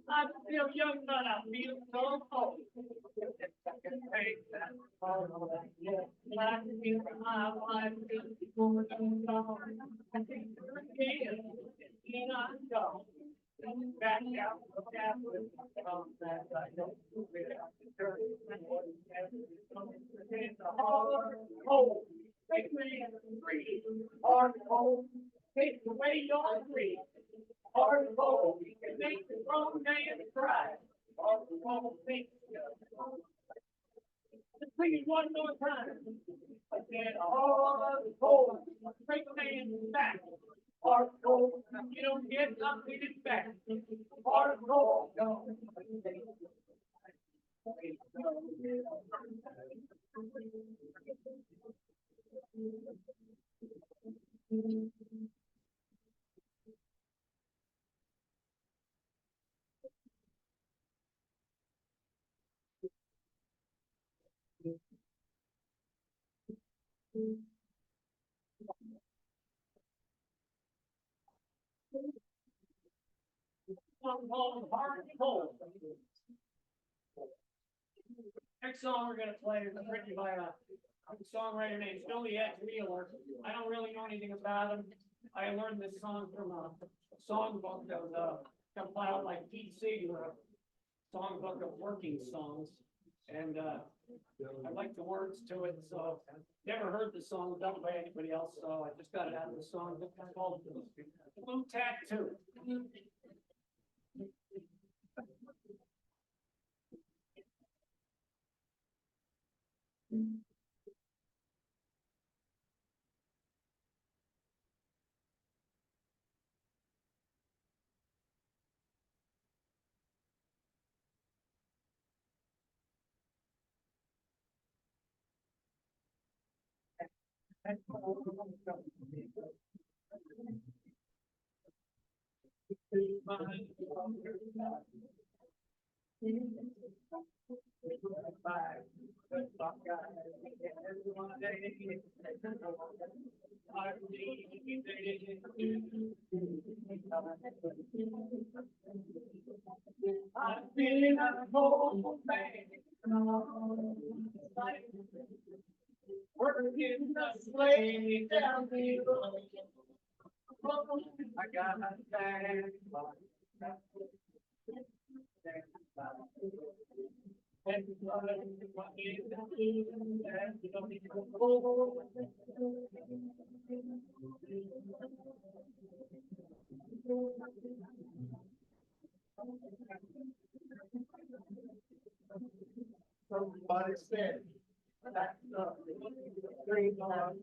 I'm still young, but I feel so old. I feel my life is going on. I think again, and I'm gone. Back out of that with that I don't hard, take me and free, hard cold, take away your free, hard cold, make the grown man cry, hard cold, make sing it one more time. Again, hard cold, take a man back. Hard cold, you don't get nothing back. Hard cold, no. Hard cold. Next song we're gonna play is written by a songwriter named Billy X. Wheeler. I don't really know anything about him. I learned this song from a songbook that was compiled by Pete Seeger, a songbook of working songs. And I like the words to it, so never heard the song done by anybody else, so I just got it out of the song. It's called Blue Tattoo. I've been a whole man, working the slave down the road. I got a bag. Somebody said, that's the dream on.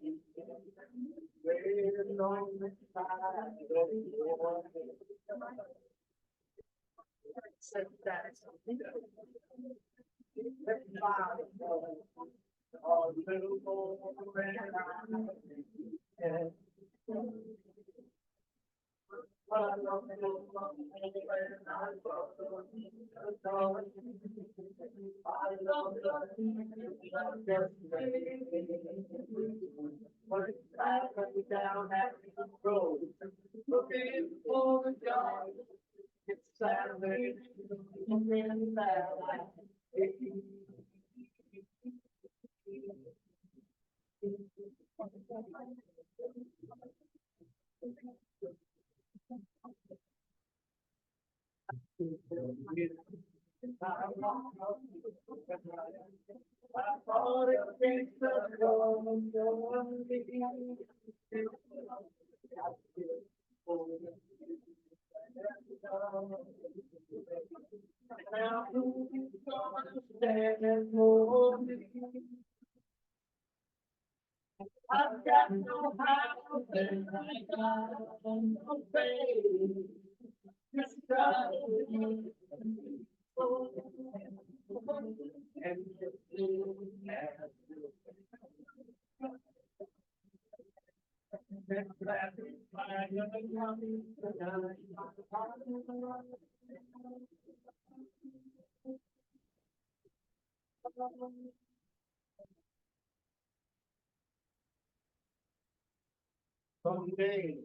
Someday,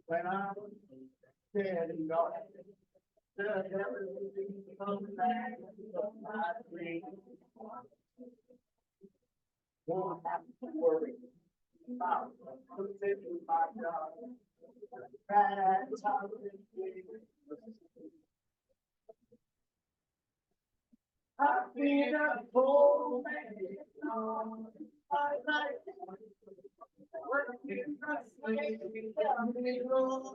when I'm dead and gone, come back to my dream. Won't have to worry about losing my job. That's how it is. I've been a poor man all my life. Working frustrated, down the road.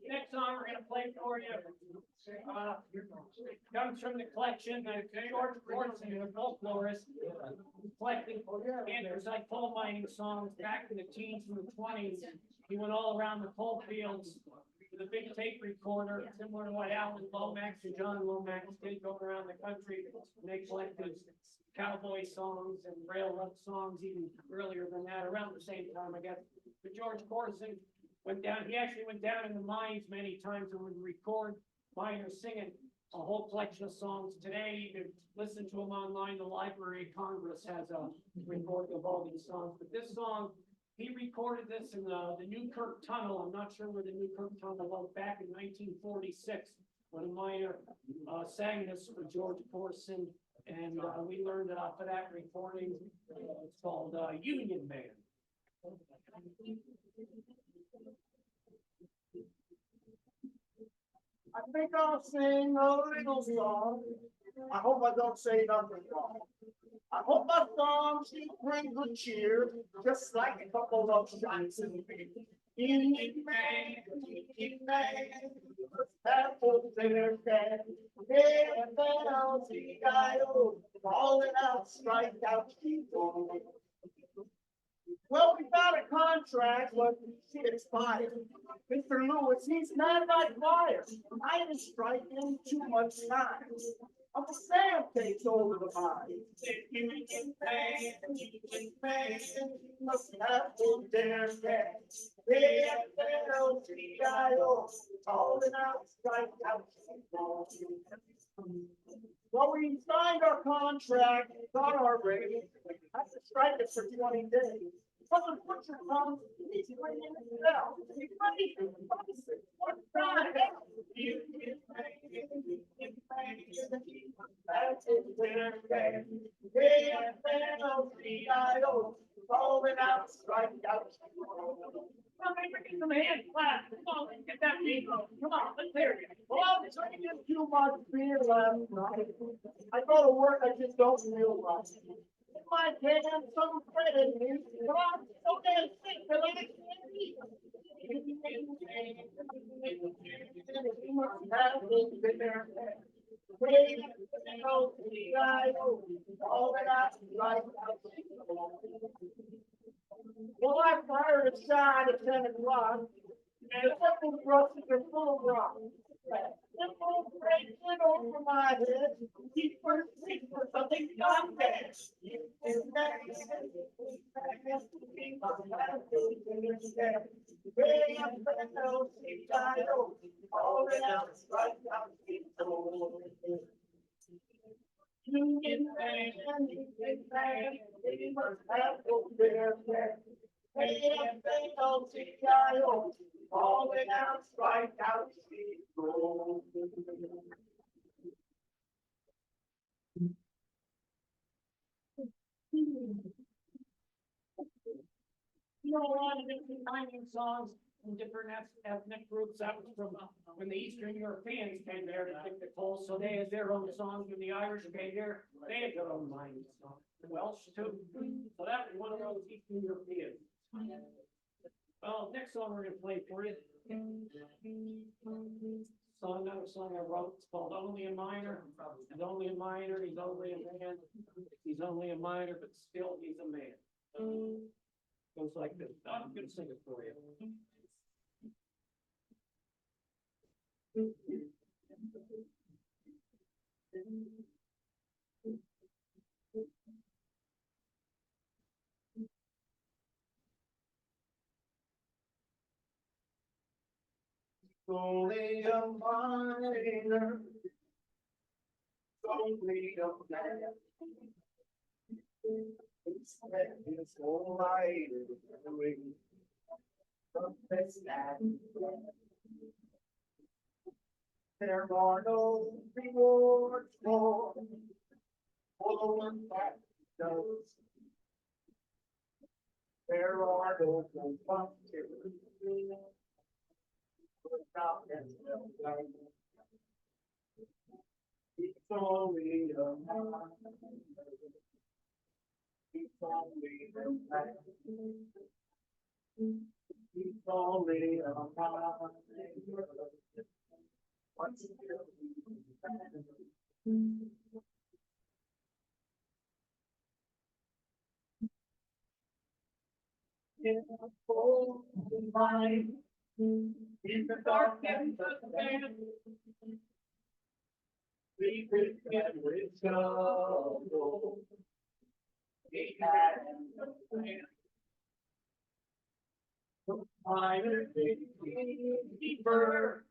Next song we're gonna play for you, comes from the collection of George Corson, a folklorist, collecting andesite coal mining songs back in the teens and the 20s. He went all around the coal fields with a big tape recorder, similar to what Alan Lomax and John Lomax did going around the country. And they collected cowboy songs and railroad songs even earlier than that, around the same time, I guess. But George Corson went down, he actually went down in the mines many times and would record miners singing a whole collection of songs. Today, you can listen to them online. The Library of Congress has a recording of all these songs. But this song, he recorded this in the Newkirk Tunnel. I'm not sure where the Newkirk Tunnel was, back in 1946, when a miner sang this for George Corson. And we learned it off of that recording. It's called Union Man. I think I'll sing a little song. I hope I don't say nothing wrong. I hope my song will bring good cheer, just like a couple of shots in beer. Union man, that folks in their bed. F-L-C-I-O, calling out, strike out, people. Well, we got a contract, but she expired. Mr. Lewis, he's not like fire. I ain't striking too much time. I'm a Sam takes over the mine. You can pay, must have to dare get. F-L-C-I-O, calling out, strike out, people. Well, we signed our contract, got our rate, had to strike it for 20 days. But the butcher comes, he's bringing it out. He's ready to price it. What the hell? You can make it, you can make it. That's it, their day. AFL-CIO, rolling out, strike out. Come on, bring some hand clap. Come on, let's get that beat going. Come on, let's hear it. Well, I was drinking too much beer last night. I go to work, I just don't realize. In my hand, some credit me, but I'm so damn sick that I can't eat. You must have been there. Wait, all that I like. Well, I fired a shot at 10 o'clock, and the fucking brushes are full of rock. This little break went over my head. He first seat for something done there. All that else right out. You can bang, you can bang, we must have to bear there. AFL-CIO, all it out, strike out, people. You know, a lot of different mining songs from different ethnic groups. That was from when the Eastern Europeans came there to pick the coal, so they had their own songs. When the Irish came here, they had their own mining songs. The Welsh too. So that was one of those Eastern Europeans. Well, next song we're gonna play for you. Another song I wrote. It's called "Only a Miner." He's only a miner. He's only a man. He's only a miner, but still he's a man. Goes like this. I'm gonna sing it for you. Only a miner, only a man. Spend his whole life doing the best that he can. There are no rewards for the work that he does. There are no compunctions. It's only a man. It's only a man. It's only a man. What's in the cold mind, in the dark and the sand, we could get with trouble. We had no plan. The fire deeper,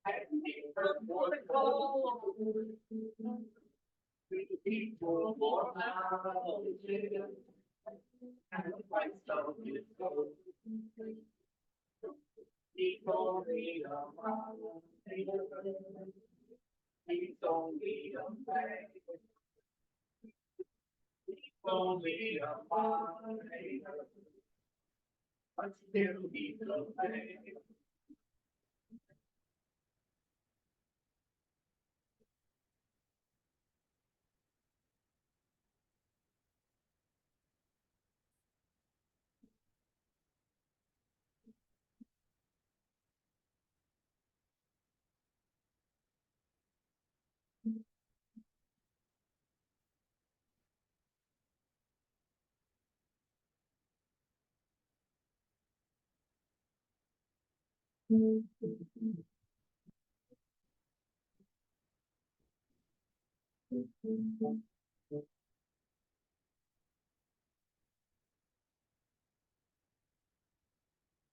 and deeper for the cold. We people more houses, and the price of it goes. It's only a mile. It's only a man. It's only a mile. But still he's a man.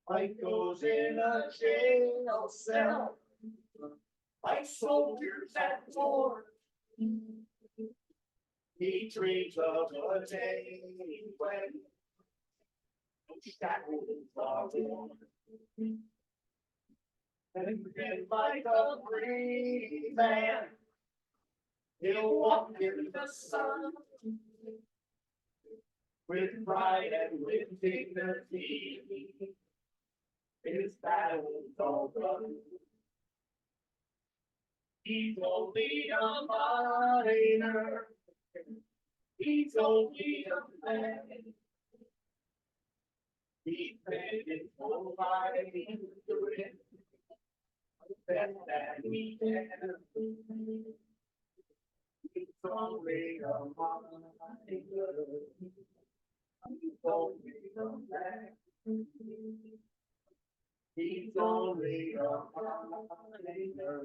Life goes in a jail cell. like soldiers at war. He dreams of a day when no shackles are worn. And like a free man, he'll walk in the sun with pride and with dignity. His battles all run. He's only a miner. He's only a man. He's been for life doing the best that he can. He's only a miner. He's only a man. He's only a miner.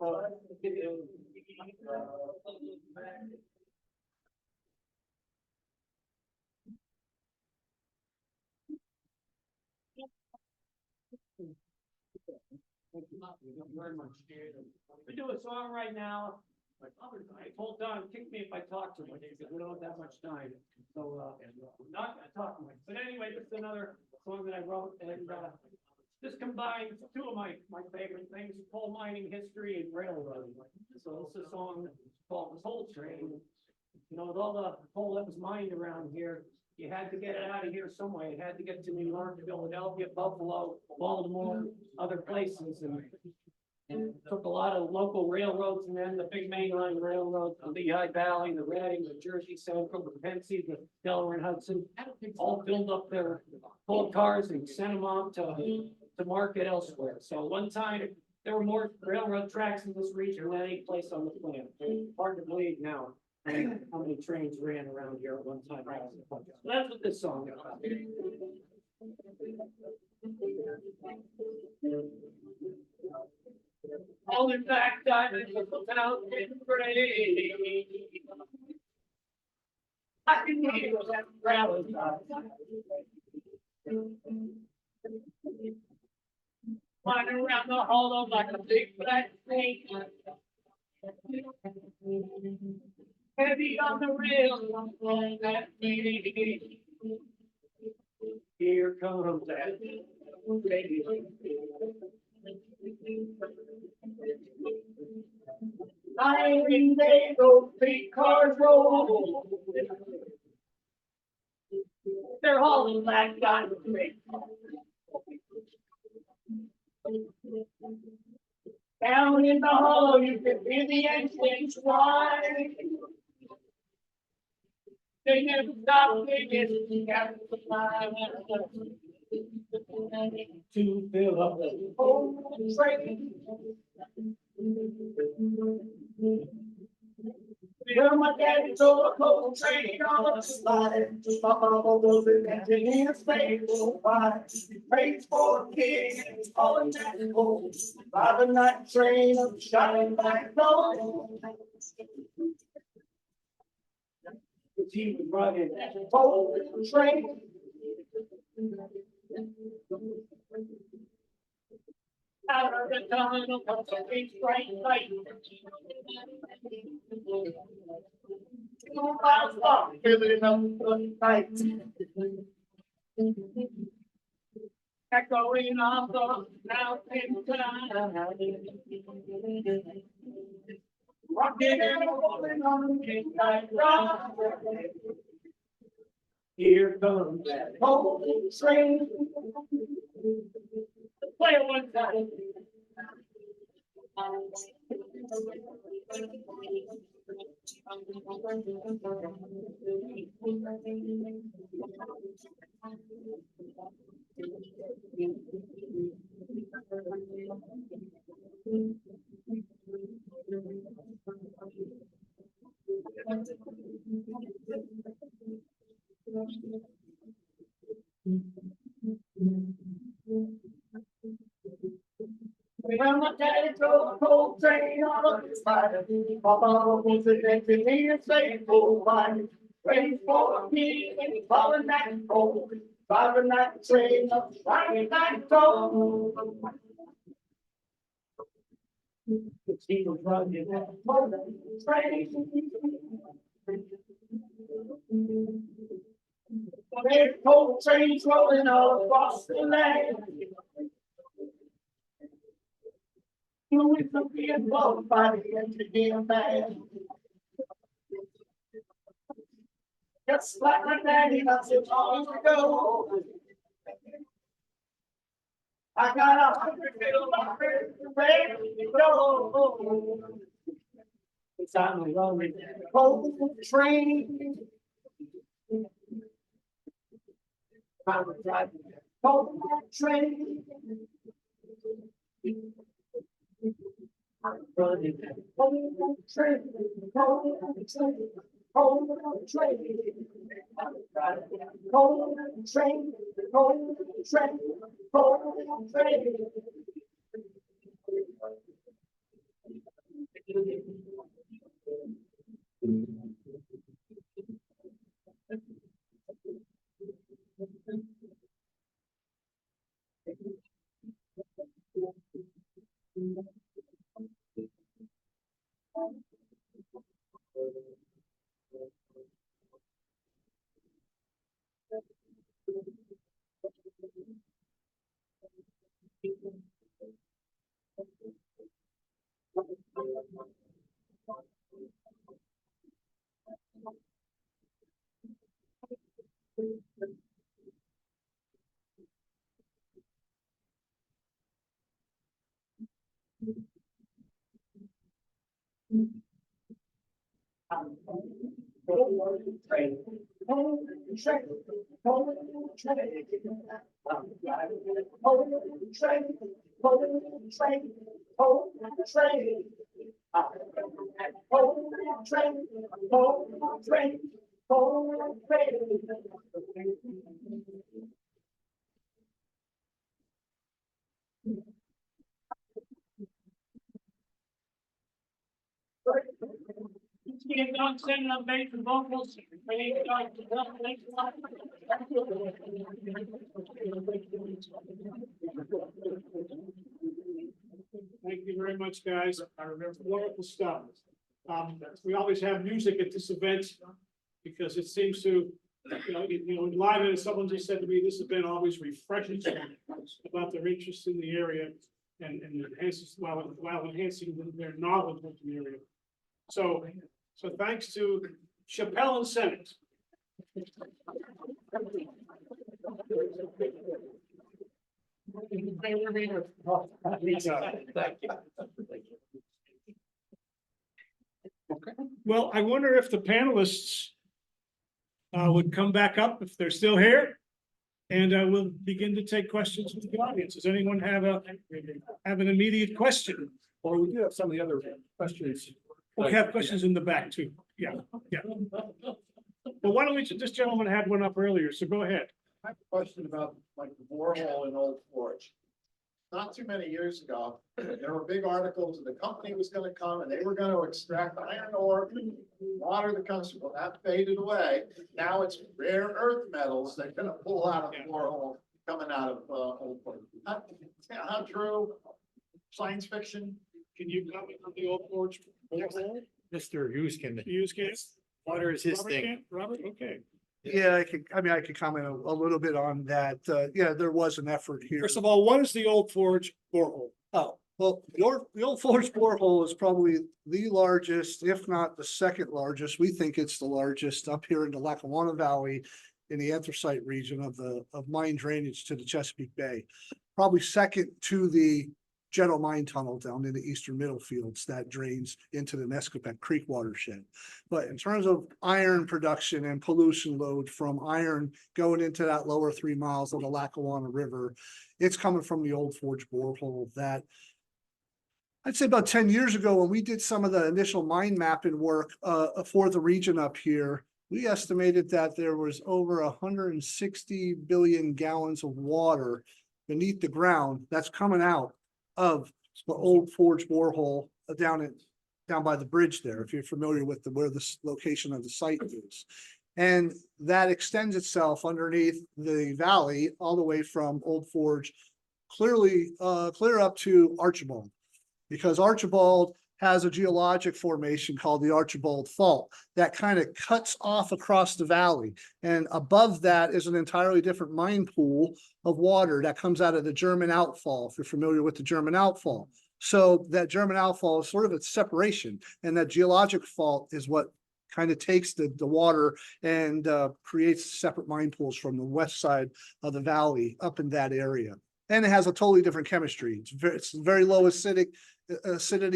But he'll be a man. Very much. We do a song right now. I told Don, kick me if I talk too much, because we don't have that much time. So, I'm not gonna talk much. But anyway, this is another song that I wrote, and, this combines two of my favorite things, coal mining history and railroading. So this is a song called The Coal Train. You know, with all the coal that was mined around here, you had to get it out of here some way. It had to get to New York, Philadelphia, Buffalo, Baltimore, other places, and it took a lot of local railroads, and then the big mainline railroads, the Lehigh Valley, the Reading, the Jersey Central, the Pennsy, the Delaware and Hudson, all filled up their coal cars and sent them off to market elsewhere. So one time, there were more railroad tracks in this region than any place on the planet. Hard to believe now how many trains ran around here at one time. So that's what this song is about. Holding back diamonds without gray. I can hear that rattle. Flying around the hollow like a big black snake. Heavy on the rail, on that way. Here comes that radio. Siren day, those big cars roll. They're hauling black diamonds. Down in the hollow, you can hear the engines whine. They never stop, they just got to fly. To fill up the whole train. Well, my daddy drove a coal train on the slide. My mama was an engineer, stable by. Praise for a king and he's calling that coal. By the night train of shining black gold. He was running that coal train. Out of the tunnel comes a big bright light. 2 miles long, filling up the night. Echoing off the mountain side. Rocking and rolling on the midnight ride. Here comes that coal train. Play it one time. Well, my daddy drove a coal train on the slide. My mama was an engineer, stable by. Praise for a king and he's calling that coal. Driving that train up, shining that coal. He was running that There's coal trains rolling all across the land. Doing some being blown by the engineer man. Just like my daddy not so long ago. I got 100 kilometers ready to go. It's on the road. Coal train. I was driving that coal train. I'm running that coal train, coal train, coal train. I'm driving that coal train, coal train, coal train. Being done sending them back to vocals. Thank you very much, guys. Wonderful stuff. We always have music at this event because it seems to, live, and someone just said to me, this event always refreshes about their interest in the area and enhances, while enhancing their knowledge of the area. So thanks to Chappelle and Senate. Well, I wonder if the panelists would come back up if they're still here. And we'll begin to take questions from the audience. Does anyone have an immediate question? Or we do have some of the other questions. We have questions in the back too. Yeah. Well, why don't we, this gentleman had one up earlier, so go ahead. I have a question about like the borehole in Old Forge. Not too many years ago, there were big articles that the company was gonna come and they were gonna extract iron ore, water that comes, well, that faded away. Now it's rare earth metals they're gonna pull out of the borehole coming out of Old Forge. How true? Science fiction? Can you comment on the Old Forge? Mr. Hughes can, Use case? water is his Robert thing. can? Robert, okay. Yeah, I could comment a little bit on that. Yeah, there was an effort here. First of all, what is the Old Forge borehole? Oh, well, the old Forge borehole is probably the largest, if not the second largest. We think it's the largest up here in the Lackawanna Valley in the anthracite region of mine drainage to the Chesapeake Bay. Probably second to the General Mine Tunnel down in the eastern middle fields that drains into the Nescopec Creek watershed. But in terms of iron production and pollution load from iron going into that lower 3 miles of the Lackawanna River, it's coming from the Old Forge borehole that I'd say about 10 years ago, when we did some of the initial mine mapping work for the region up here, we estimated that there was over 160 billion gallons of water beneath the ground that's coming out of the Old Forge borehole down by the bridge there, if you're familiar with where the location of the site is. And that extends itself underneath the valley all the way from Old Forge clear up to Archibald. because Archibald has a geologic formation called the Archibald Fault that kind of cuts off across the valley. And above that is an entirely different mine pool of water that comes out of the German outfall, if you're familiar with the German outfall. So that German outfall is sort of a separation, and that geologic fault is what kind of takes the water and creates separate mine pools from the west side of the valley up in that area. And it has a totally different chemistry. It's very low acidity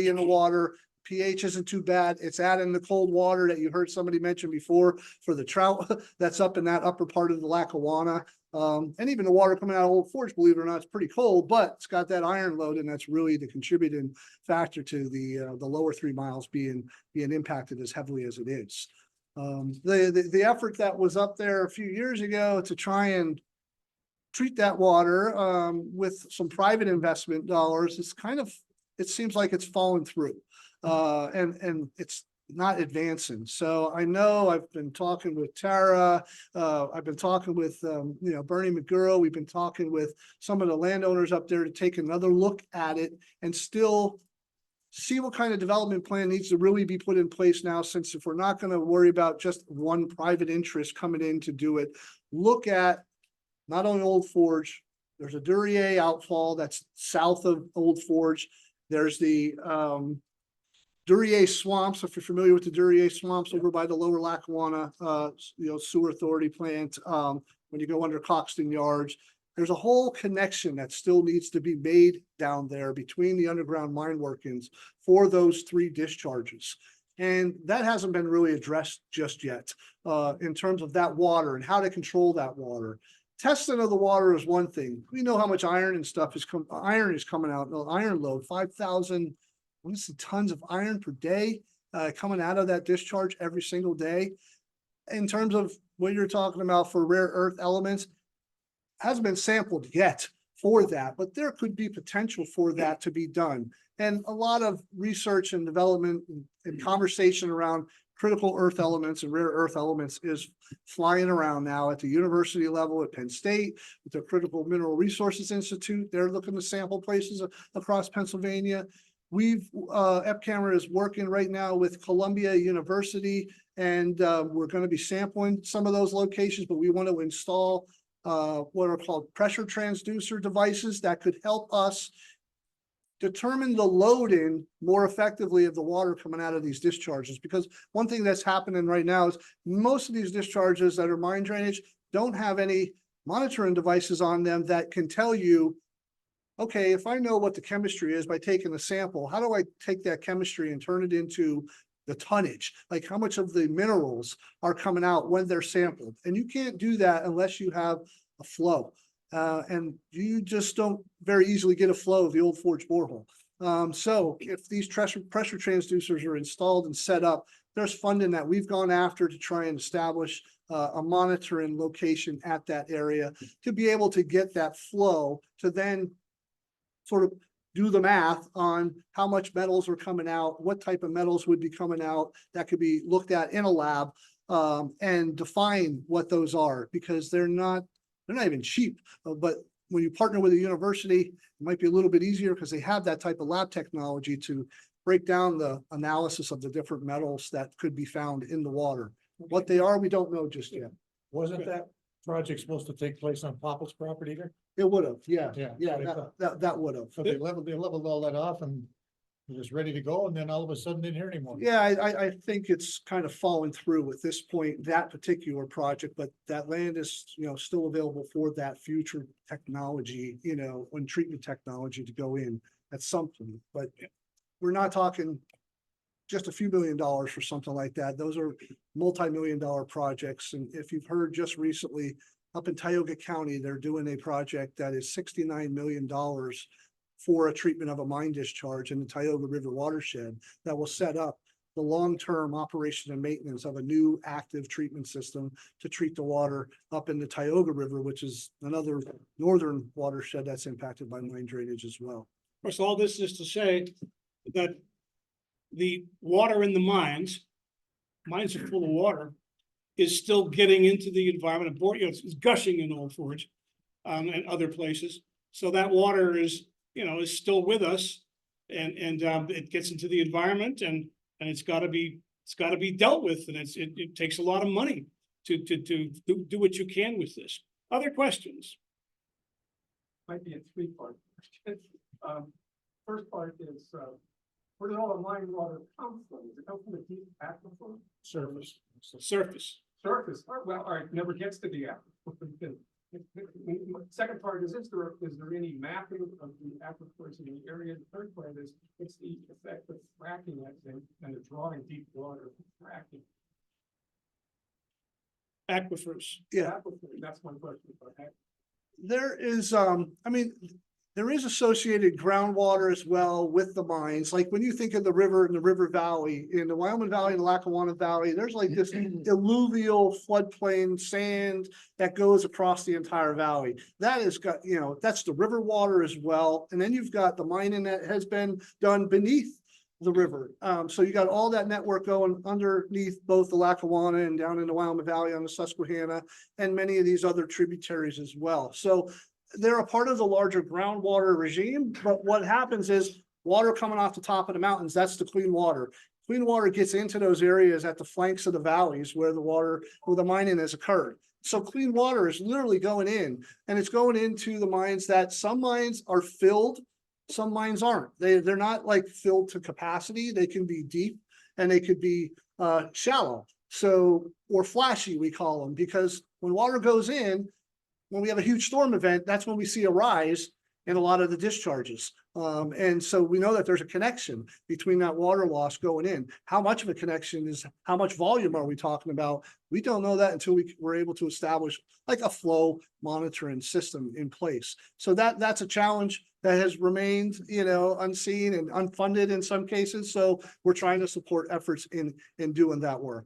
in the water. pH isn't too bad. It's adding the cold water that you heard somebody mention before for the trout that's up in that upper part of the Lackawanna. And even the water coming out of Old Forge, believe it or not, it's pretty cold, but it's got that iron load, and that's really the contributing factor to the lower 3 miles being impacted as heavily as it is. The effort that was up there a few years ago to try and treat that water with some private investment dollars, it seems like it's fallen through, and it's not advancing. So I know I've been talking with Tara, I've been talking with Bernie McGurrow. We've been talking with some of the landowners up there to take another look at it and still see what kind of development plan needs to really be put in place now, since if we're not going to worry about just one private interest coming in to do it, look at not only Old Forge, there's a Duryea outfall that's south of Old Forge. There's the Duryea swamps, if you're familiar with the Duryea swamps over by the lower Lackawanna, sewer authority plant, when you go under Coxton Yards. There's a whole connection that still needs to be made down there between the underground mine workings for those 3 discharges. And that hasn't been really addressed just yet in terms of that water and how to control that water. Testing of the water is one thing. We know how much iron and stuff is coming out. Iron load, 5,000 tons of iron per day coming out of that discharge every single day. In terms of what you're talking about for rare earth elements, hasn't been sampled yet for that, but there could be potential for that to be done. And a lot of research and development and conversation around critical earth elements and rare earth elements is flying around now at the university level at Penn State, with the Critical Mineral Resources Institute. They're looking to sample places across Pennsylvania. EPCAMERA is working right now with Columbia University, and we're going to be sampling some of those locations, but we want to install what are called pressure transducer devices that could help us determine the loading more effectively of the water coming out of these discharges. Because one thing that's happening right now is most of these discharges that are mine drainage don't have any monitoring devices on them that can tell you, okay, if I know what the chemistry is by taking a sample, how do I take that chemistry and turn it into the tonnage? Like how much of the minerals are coming out when they're sampled? And you can't do that unless you have a flow. And you just don't very easily get a flow of the Old Forge borehole. So if these pressure transducers are installed and set up, there's funding that we've gone after to try and establish a monitoring location at that area to be able to get that flow to then sort of do the math on how much metals are coming out, what type of metals would be coming out that could be looked at in a lab, and define what those are, because they're not even cheap. But when you partner with a university, it might be a little bit easier because they have that type of lab technology to break down the analysis of the different metals that could be found in the water. What they are, we don't know just yet. Wasn't that project supposed to take place on Popple's property there? It would have, yeah, Yeah. that would have. So they leveled all that off and it was ready to go, and then all of a sudden didn't hear anymore. Yeah, I think it's kind of fallen through at this point, that particular project, but that land is, still available for that future technology, when treatment technology to go in at some point. But we're not talking just a few $1 million for something like that. Those are multi-million-dollar projects. And if you've heard just recently up in Tioga County, they're doing a project that is $69 million for a treatment of a mine discharge in the Tioga River watershed that will set up the long-term operation and maintenance of a new active treatment system to treat the water up in the Tioga River, which is another northern watershed that's impacted by mine drainage as well. Of course, all this is to say that the water in the mines are full of water, is still getting into the environment. It's gushing in Old Forge and other places. So that water is still with us. And it gets into the environment and it's gotta be dealt with, and it takes a lot of money to do what you can with this. Other questions? Might be a three-part question. First part is, where did all the mine water come from? Does it come from the deep aquifer? Surface. Surface, oh, well, all right, never gets to the aquifer. Second part is there any mapping of the aquifers in the area? The third part is, what's the effect of fracking and the drawing deep water from fracking? Aquifers. Yeah. Aquifer, that's my question. There is, I mean, there is associated groundwater as well with the mines. Like when you think of the river and the river valley, in the Wyoming Valley, the Lackawanna Valley, there's like this alluvial floodplain sand that goes across the entire valley. That has got, you know, that's the river water as well. And then you've got the mining that has been done beneath the river. So you got all that network going underneath both the Lackawanna and down in the Wyoming Valley on the Susquehanna and many of these other tributaries as well. So they're a part of the larger groundwater regime, but what happens is water coming off the top of the mountains, that's the clean water. Clean water gets into those areas at the flanks of the valleys where the mining has occurred. So clean water is literally going in, and it's going into the mines that some mines are filled, some mines aren't. They're not like filled to capacity. They can be deep and they could be shallow. So, or flashy, we call them, because when water goes in, when we have a huge storm event, that's when we see a rise in a lot of the discharges. And so we know that there's a connection between that water loss going in. How much of a connection is, how much volume are we talking about? We don't know that until we were able to establish like a flow monitoring system in place. So that's a challenge that has remained, you know, unseen and unfunded in some cases. So we're trying to support efforts in doing that work.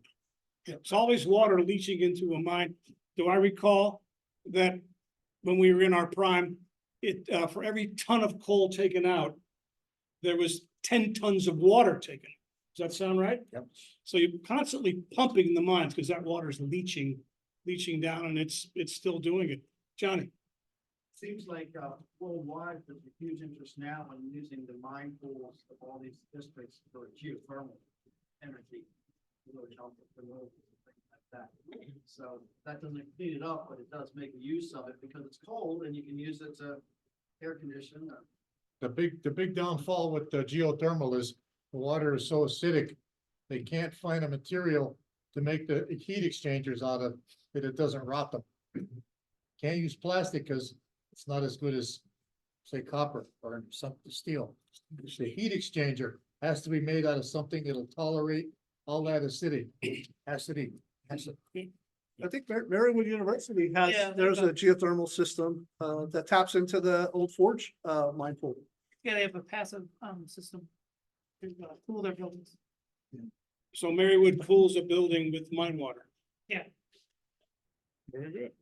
It's always water leaching into a mine. Do I recall that when we were in our prime, for every ton of coal taken out, there was 10 tons of water taken. Does that sound right? Yep. So you're constantly pumping the mines because that water is leaching down, and it's still doing it. Johnny? Seems like worldwide, there's a huge interest now in using the mine pools of all these districts for geothermal energy. Really help with the roads and things like that. So that doesn't clean it up, but it does make use of it because it's cold and you can use it to air condition. The big downfall with the geothermal is the water is so acidic, they can't find a material to make the heat exchangers out of that it doesn't rot them. Can't use plastic because it's not as good as, say, copper or some steel. The heat exchanger has to be made out of something that'll tolerate all that acidity. I think Marywood University there's a geothermal system that taps into the Old Forge mine pool. Yeah, they have a passive system to cool their buildings. So Marywood cools a building with mine water. Yeah. Very good.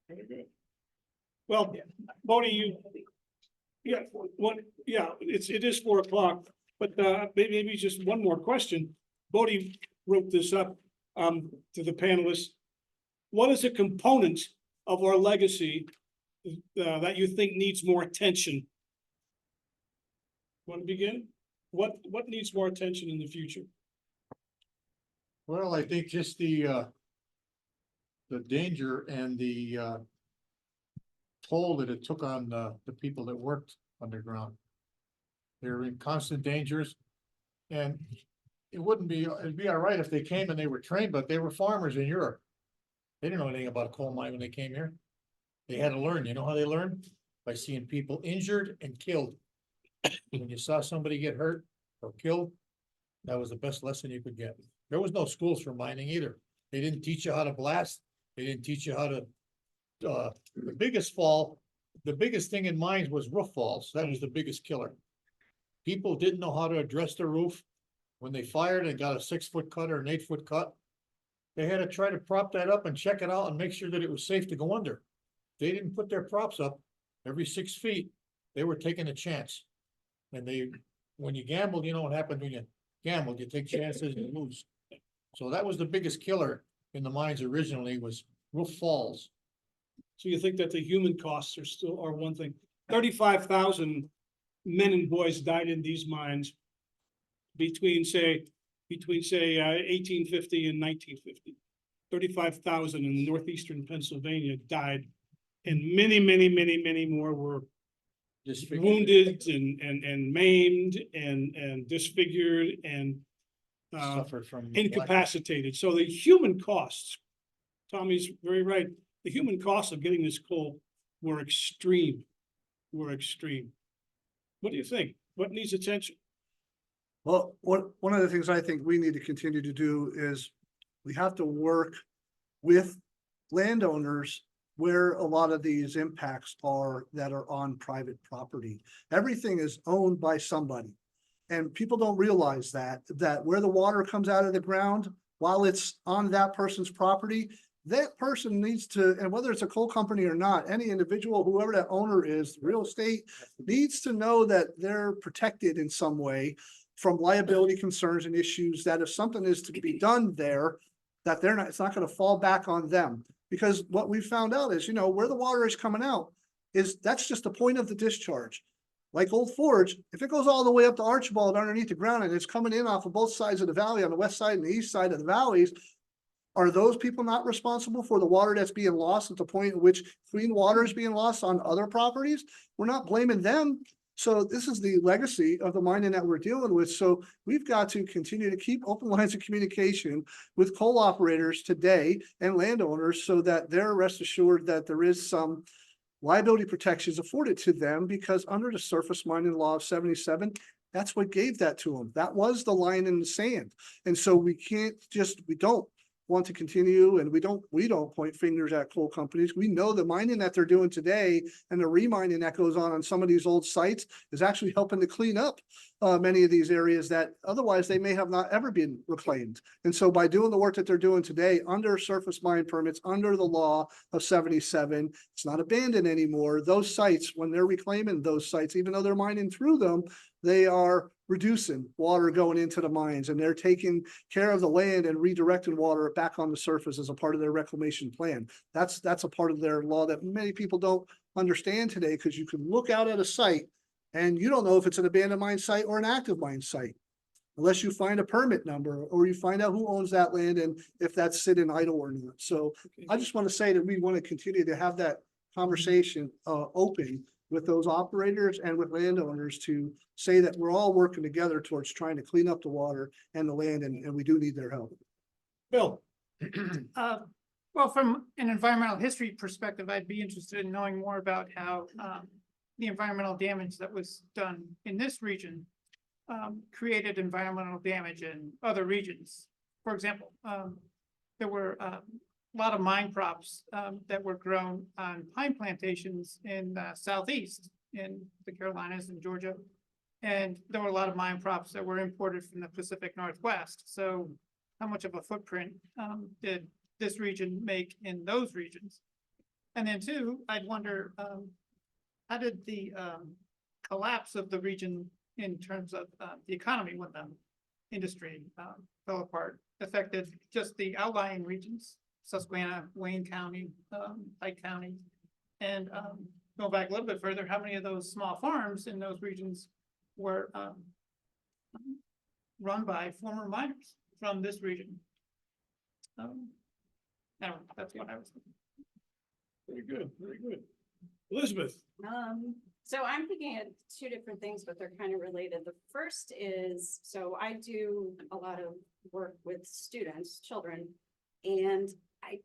Very good. Well, Bodie, it is 4 o'clock, but maybe just one more question. Bodie wrote this up to the panelists. What is a component of our legacy that you think needs more attention? Want to begin? What needs more attention in the future? Well, I think just the danger and the toll that it took on the people that worked underground. They're in constant dangers, and it'd be all right if they came and they were trained, but they were farmers in Europe. They didn't know anything about a coal mine when they came here. They had to learn. You know how they learned? By seeing people injured and killed. When you saw somebody get hurt or killed, that was the best lesson you could get. There was no schools for mining either. They didn't teach you how to blast. They didn't teach you how to, the biggest thing in mines was roof falls. That was the biggest killer. People didn't know how to address the roof. When they fired and got a 6-foot cut or an 8-foot cut, they had to try to prop that up and check it out and make sure that it was safe to go under. They didn't put their props up every 6 feet. They were taking a chance. And when you gamble, you know what happens when you gamble, you take chances and you lose. So that was the biggest killer in the mines originally, was roof falls. So you think that the human costs are one thing. 35,000 men and boys died in these mines between say 1850 and 1950. 35,000 in northeastern Pennsylvania died, and many more were wounded and maimed and disfigured and Suffered from. incapacitated. So the human costs, Tommy's very right, the human costs of getting this coal were extreme. What do you think? What needs attention? Well, one of the things I think we need to continue to do is we have to work with landowners where a lot of these impacts are that are on private property. Everything is owned by somebody. And people don't realize that where the water comes out of the ground, while it's on that person's property, that person needs to, and whether it's a coal company or not, any individual, whoever that owner is, real estate, needs to know that they're protected in some way from liability concerns and issues, that if something is to be done there, that they're not, it's not gonna fall back on them. Because what we found out is, where the water is coming out that's just the point of the discharge. Like Old Forge, if it goes all the way up to Archibald underneath the ground and it's coming in off of both sides of the valley, on the west side and the east side of the valleys, are those people not responsible for the water that's being lost at the point at which clean water is being lost on other properties? We're not blaming them. So this is the legacy of the mining that we're dealing with. So we've got to continue to keep open lines of communication with coal operators today and landowners so that they're rest assured that there is some liability protections afforded to them, because under the surface mining law of 77, that's what gave that to them. That was the line in the sand. And so we don't want to continue, and we don't point fingers at coal companies. We know the mining that they're doing today and the remining that goes on some of these old sites is actually helping to clean up many of these areas that otherwise they may have not ever been reclaimed. And so by doing the work that they're doing today under surface mine permits, under the law of 77, it's not abandoned anymore. Those sites, when they're reclaiming those sites, even though they're mining through them, they are reducing water going into the mines, and they're taking care of the land and redirecting water back on the surface as a part of their reclamation plan. That's a part of their law that many people don't understand today, because you can look out at a site and you don't know if it's an abandoned mine site or an active mine site, unless you find a permit number or you find out who owns that land and if that's sitting idle or not. So I just want to say that we want to continue to have that conversation open with those operators and with landowners to say that we're all working together towards trying to clean up the water and the land, and we do need their help. Bill? Well, from an environmental history perspective, I'd be interested in knowing more about how the environmental damage that was done in this region created environmental damage in other regions. For example, there were a lot of mine crops that were grown on pine plantations in the southeast, in the Carolinas and Georgia. And there were a lot of mine crops that were imported from the Pacific Northwest. So how much of a footprint did this region make in those regions? And then two, I'd wonder, how did the collapse of the region in terms of the economy when the industry fell apart affected just the outlying regions, Susquehanna, Wayne County, Pike County, and go back a little bit further, how many of those small farms in those regions were run by former miners from this region? Now, that's what I was thinking. Very good, very good. Elizabeth? So I'm thinking of two different things, but they're kind of related. The first is, so I do a lot of work with students, children, and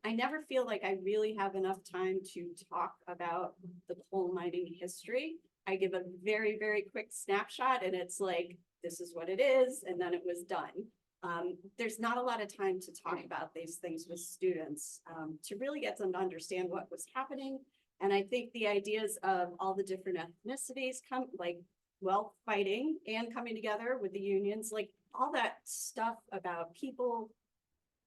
I never feel like I really have enough time to talk about the coal mining history. I give a very, very quick snapshot, and it's like, this is what it is, and then it was done. There's not a lot of time to talk about these things with students, to really get them to understand what was happening. And I think the ideas of all the different ethnicities fighting and coming together with the unions, like all that stuff about people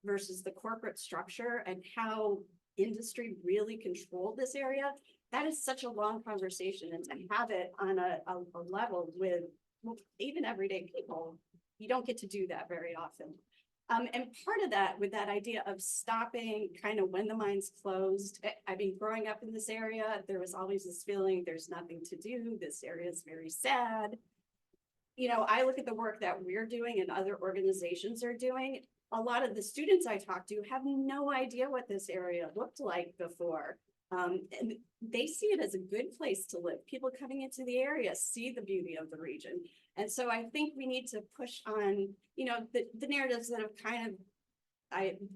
versus the corporate structure and how industry really controlled this area, that is such a long conversation. And to have it on a level with even everyday people, you don't get to do that very often. And part of that, with that idea of stopping kind of when the mine's closed, I mean, growing up in this area, there was always this feeling there's nothing to do. This area is very sad. You know, I look at the work that we're doing and other organizations are doing. A lot of the students I talk to have no idea what this area looked like before. And they see it as a good place to live. People coming into the area see the beauty of the region. And so I think we need to push on, you know, the narratives that have kind of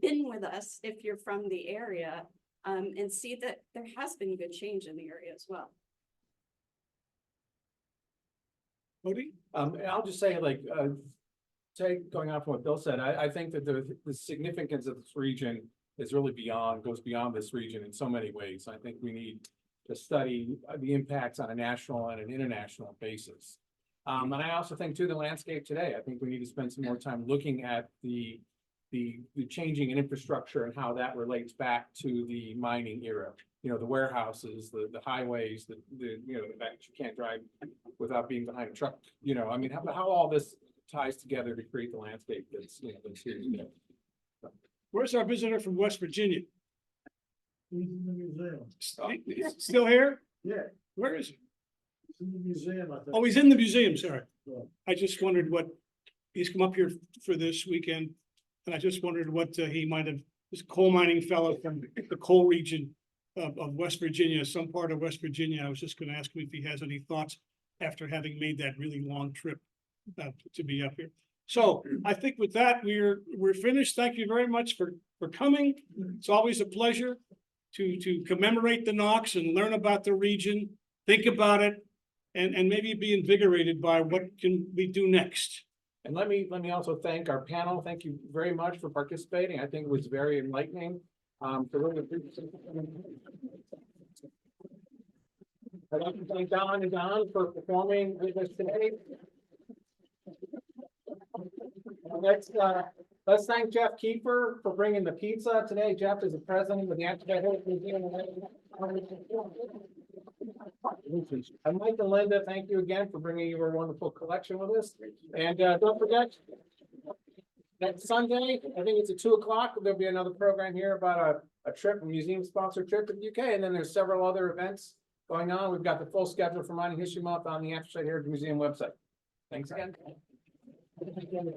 been with us if you're from the area, and see that there has been good change in the area as well. Bodie? I'll just say going off what Bill said, I think that the significance of this region is really goes beyond this region in so many ways. I think we need to study the impacts on a national and an international basis. And I also think too, the landscape today, I think we need to spend some more time looking at the changing in infrastructure and how that relates back to the mining era. You know, the warehouses, the highways, you know, the fact that you can't drive without being behind a truck, you know, I mean, how all this ties together to create the landscape that's, you know, that's here today. Where's our visitor from West Virginia? He's in the museum. Still here? Yeah, Where is he? he's in the museum, I think. Oh, he's in the museum, sorry. Yeah. I just wondered he's come up here for this weekend. And I just wondered what he might have, this coal mining fellow from the coal region of West Virginia, some part of West Virginia. I was just gonna ask him if he has any thoughts after having made that really long trip to be up here. So I think with that, we're finished. Thank you very much for coming. It's always a pleasure to commemorate the Knox and learn about the region, think about it, and maybe be invigorated by what can we do next. And let me also thank our panel. Thank you very much for participating. I think it was very enlightening. I'd like to thank Don and Don for performing with us today. Let's thank Jeff Kiefer for bringing the pizza today. Jeff is the president of the Anti-Heritage Museum. And Mike and Linda, thank you again for bringing your wonderful collection with us. And don't forget, next Sunday, I think it's at 2 o'clock, there'll be another program here about a trip, a museum-sponsored trip to the UK. And then there's several other events going on. We've got the full schedule for Mining History Month on the Anthracite Heritage Museum website. Thanks again.